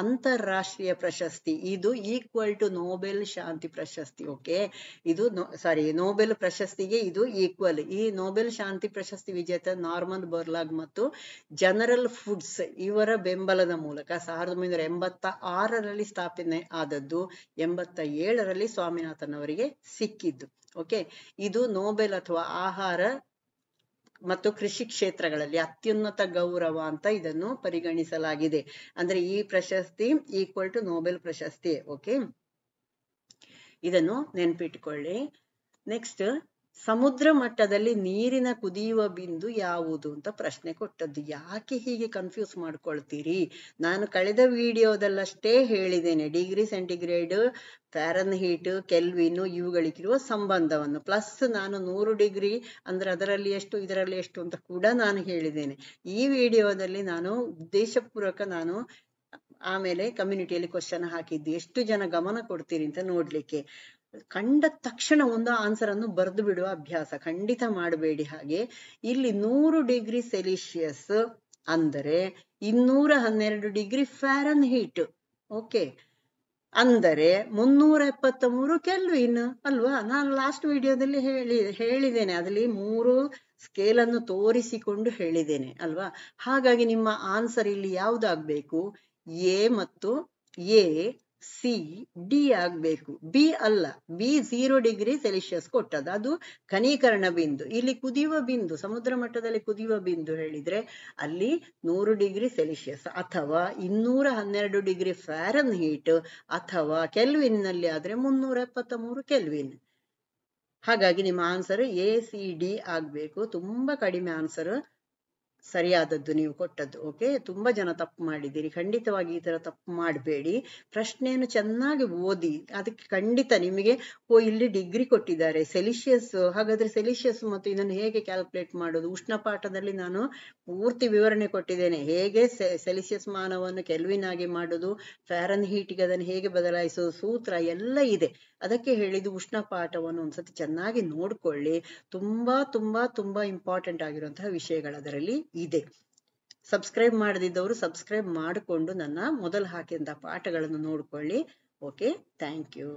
ಅಂತಾರಾಷ್ಟ್ರೀಯ ಪ್ರಶಸ್ತಿ. ಇದು ಈಕ್ವಲ್ ಟು ನೋಬೆಲ್ ಶಾಂತಿ ಪ್ರಶಸ್ತಿ. ಓಕೆ, ಇದು ನೋಬೆಲ್ ಪ್ರಶಸ್ತಿಗೆ ಇದು ಈಕ್ವಲ್. ಈ ನೋಬೆಲ್ ಶಾಂತಿ ಪ್ರಶಸ್ತಿ ವಿಜೇತ ನಾರ್ಮನ್ ಬೋರ್ಲಾಗ್ ಮತ್ತು ಜನರಲ್ ಫುಡ್ಸ್ ಇವರ ಬೆಂಬಲದ ಮೂಲಕ 1986ರಲ್ಲಿ ಸ್ಥಾಪನೆ ಆದದ್ದು, 87ರಲ್ಲಿ ಸ್ವಾಮಿನಾಥನ್ ಅವರಿಗೆ ಸಿಕ್ಕಿದ್ದು. ಓಕೆ, ಇದು ನೋಬೆಲ್ ಅಥವಾ ಆಹಾರ ಮತ್ತು ಕೃಷಿ ಕ್ಷೇತ್ರಗಳಲ್ಲಿ ಅತ್ಯುನ್ನತ ಗೌರವ ಅಂತ ಇದನ್ನು ಪರಿಗಣಿಸಲಾಗಿದೆ. ಅಂದ್ರೆ ಈ ಪ್ರಶಸ್ತಿ ಈಕ್ವಲ್ ಟು ನೋಬೆಲ್ ಪ್ರಶಸ್ತಿ. ಓಕೆ, ಇದನ್ನು ನೆನ್ಪಿಟ್ಕೊಳ್ಳಿ. ನೆಕ್ಸ್ಟ್, ಸಮುದ್ರ ಮಟ್ಟದಲ್ಲಿ ನೀರಿನ ಕುದಿಯುವ ಬಿಂದು ಯಾವುದು ಅಂತ ಪ್ರಶ್ನೆ ಕೊಟ್ಟದ್ದು. ಯಾಕೆ ಹೀಗೆ ಕನ್ಫ್ಯೂಸ್ ಮಾಡ್ಕೊಳ್ತೀರಿ? ನಾನು ಕಳೆದ ವಿಡಿಯೋದಲ್ಲಷ್ಟೇ ಹೇಳಿದ್ದೇನೆ, ಡಿಗ್ರಿ ಸೆಂಟಿಗ್ರೇಡ್, ಫ್ಯಾರನ್ಹೀಟ್, ಕೆಲ್ವಿನ್ ಇವುಗಳಿಗಿರುವ ಸಂಬಂಧವನ್ನು. ಪ್ಲಸ್ ನಾನು 100 ಡಿಗ್ರಿ ಅಂದ್ರೆ ಅದರಲ್ಲಿ ಎಷ್ಟು ಇದರಲ್ಲಿ ಎಷ್ಟು ಅಂತ ಕೂಡ ನಾನು ಹೇಳಿದ್ದೇನೆ. ಈ ವಿಡಿಯೋದಲ್ಲಿ ನಾನು ಉದ್ದೇಶಪೂರ್ವಕ ನಾನು ಆಮೇಲೆ ಕಮ್ಯುನಿಟಿಯಲ್ಲಿ ಕ್ವಶನ್ ಹಾಕಿದ್ದು, ಎಷ್ಟು ಜನ ಗಮನ ಕೊಡ್ತೀರಿ ಅಂತ ನೋಡ್ಲಿಕ್ಕೆ. ಕಂಡ ತಕ್ಷಣ ಒಂದು ಆನ್ಸರ್ ಅನ್ನು ಬರೆದು ಬಿಡುವ ಅಭ್ಯಾಸ ಖಂಡಿತ ಮಾಡಬೇಡಿ. ಹಾಗೆ ಇಲ್ಲಿ 100 ಡಿಗ್ರಿ ಸೆಲ್ಸಿಯಸ್ ಅಂದರೆ 212 ಡಿಗ್ರಿ ಫ್ಯಾರನ್ಹೀಟ್. ಓಕೆ, ಅಂದರೆ 373 ಕೆಲ್ವಿನ್ ಅಲ್ವಾ. ನಾನು ಲಾಸ್ಟ್ ವಿಡಿಯೋದಲ್ಲಿ ಹೇಳಿದ್ದೇನೆ, ಅದ್ರಲ್ಲಿ 3 ಸ್ಕೇಲ್ ಅನ್ನು ತೋರಿಸಿಕೊಂಡು ಹೇಳಿದ್ದೇನೆ ಅಲ್ವಾ. ಹಾಗಾಗಿ ನಿಮ್ಮ ಆನ್ಸರ್ ಇಲ್ಲಿ ಯಾವ್ದಾಗ್ಬೇಕು, ಎ ಮತ್ತು ಎ ಸಿ ಡಿ ಆಗ್ಬೇಕು, ಬಿ ಅಲ್ಲ. ಬಿ 0 ಡಿಗ್ರಿ ಸೆಲ್ಸಿಯಸ್ ಕೊಟ್ಟದ್ದು, ಅದು ಘನೀಕರಣ ಬಿಂದು. ಇಲ್ಲಿ ಕುದಿಯುವ ಬಿಂದು, ಸಮುದ್ರ ಮಟ್ಟದಲ್ಲಿ ಕುದಿಯುವ ಬಿಂದು ಹೇಳಿದ್ರೆ ಅಲ್ಲಿ 100 ಡಿಗ್ರಿ ಸೆಲ್ಸಿಯಸ್ ಅಥವಾ 212 ಡಿಗ್ರಿ ಫ್ಯಾರನ್ಹೀಟ್ ಅಥವಾ ಕೆಲ್ವಿನ್ ನಲ್ಲಿ ಆದ್ರೆ 373 ಕೆಲ್ವಿನ್. ಹಾಗಾಗಿ ನಿಮ್ಮ ಆನ್ಸರ್ ಎ ಸಿ ಡಿ ಆಗ್ಬೇಕು. ತುಂಬಾ ಕಡಿಮೆ ಆನ್ಸರ್ ಸರಿಯಾದದ್ದು ನೀವು ಕೊಟ್ಟದ್ದು. ಓಕೆ, ತುಂಬಾ ಜನ ತಪ್ಪು ಮಾಡಿದ್ದೀರಿ. ಖಂಡಿತವಾಗಿ ಈ ತರ ತಪ್ಪು ಮಾಡಬೇಡಿ. ಪ್ರಶ್ನೆಯನ್ನು ಚೆನ್ನಾಗಿ ಓದಿ. ಅದಕ್ಕೆ ಖಂಡಿತ ನಿಮಗೆ ಇಲ್ಲಿ ಡಿಗ್ರಿ ಕೊಟ್ಟಿದ್ದಾರೆ, ಸೆಲ್ಸಿಯಸ್, ಹಾಗಾದ್ರೆ ಸೆಲ್ಸಿಯಸ್ ಮತ್ತು ಇದನ್ನು ಹೇಗೆ ಕ್ಯಾಲ್ಕುಲೇಟ್ ಮಾಡೋದು, ಉಷ್ಣ ಪಾಠದಲ್ಲಿ ನಾನು ಪೂರ್ತಿ ವಿವರಣೆ ಕೊಟ್ಟಿದ್ದೇನೆ. ಹೇಗೆ ಸೆಲ್ಸಿಯಸ್ ಮಾನವನ್ನು ಕೆಲ್ವಿನ್ ಆಗಿ ಮಾಡೋದು, ಫ್ಯಾರನ್ಹೀಟ್ಗೆ ಅದನ್ನು ಹೇಗೆ ಬದಲಾಯಿಸೋದು, ಸೂತ್ರ ಎಲ್ಲ ಇದೆ. ಅದಕ್ಕೆ ಹೇಳಿದ್ದು ಉಷ್ಣ ಪಾಠವನ್ನು ಒಂದ್ಸತಿ ಚೆನ್ನಾಗಿ ನೋಡ್ಕೊಳ್ಳಿ. ತುಂಬಾ ತುಂಬಾ ತುಂಬಾ ಇಂಪಾರ್ಟೆಂಟ್ ಆಗಿರುವಂತಹ ವಿಷಯಗಳು ಅದರಲ್ಲಿ ಇದೆ. ಸಬ್ಸ್ಕ್ರೈಬ್ ಮಾಡದಿದ್ದವರು ಸಬ್ಸ್ಕ್ರೈಬ್ ಮಾಡಿಕೊಂಡು ನನ್ನ ಮೊದಲು ಹಾಕಿದಂತಹ ಪಾಠಗಳನ್ನು ನೋಡ್ಕೊಳ್ಳಿ. Okay, thank you.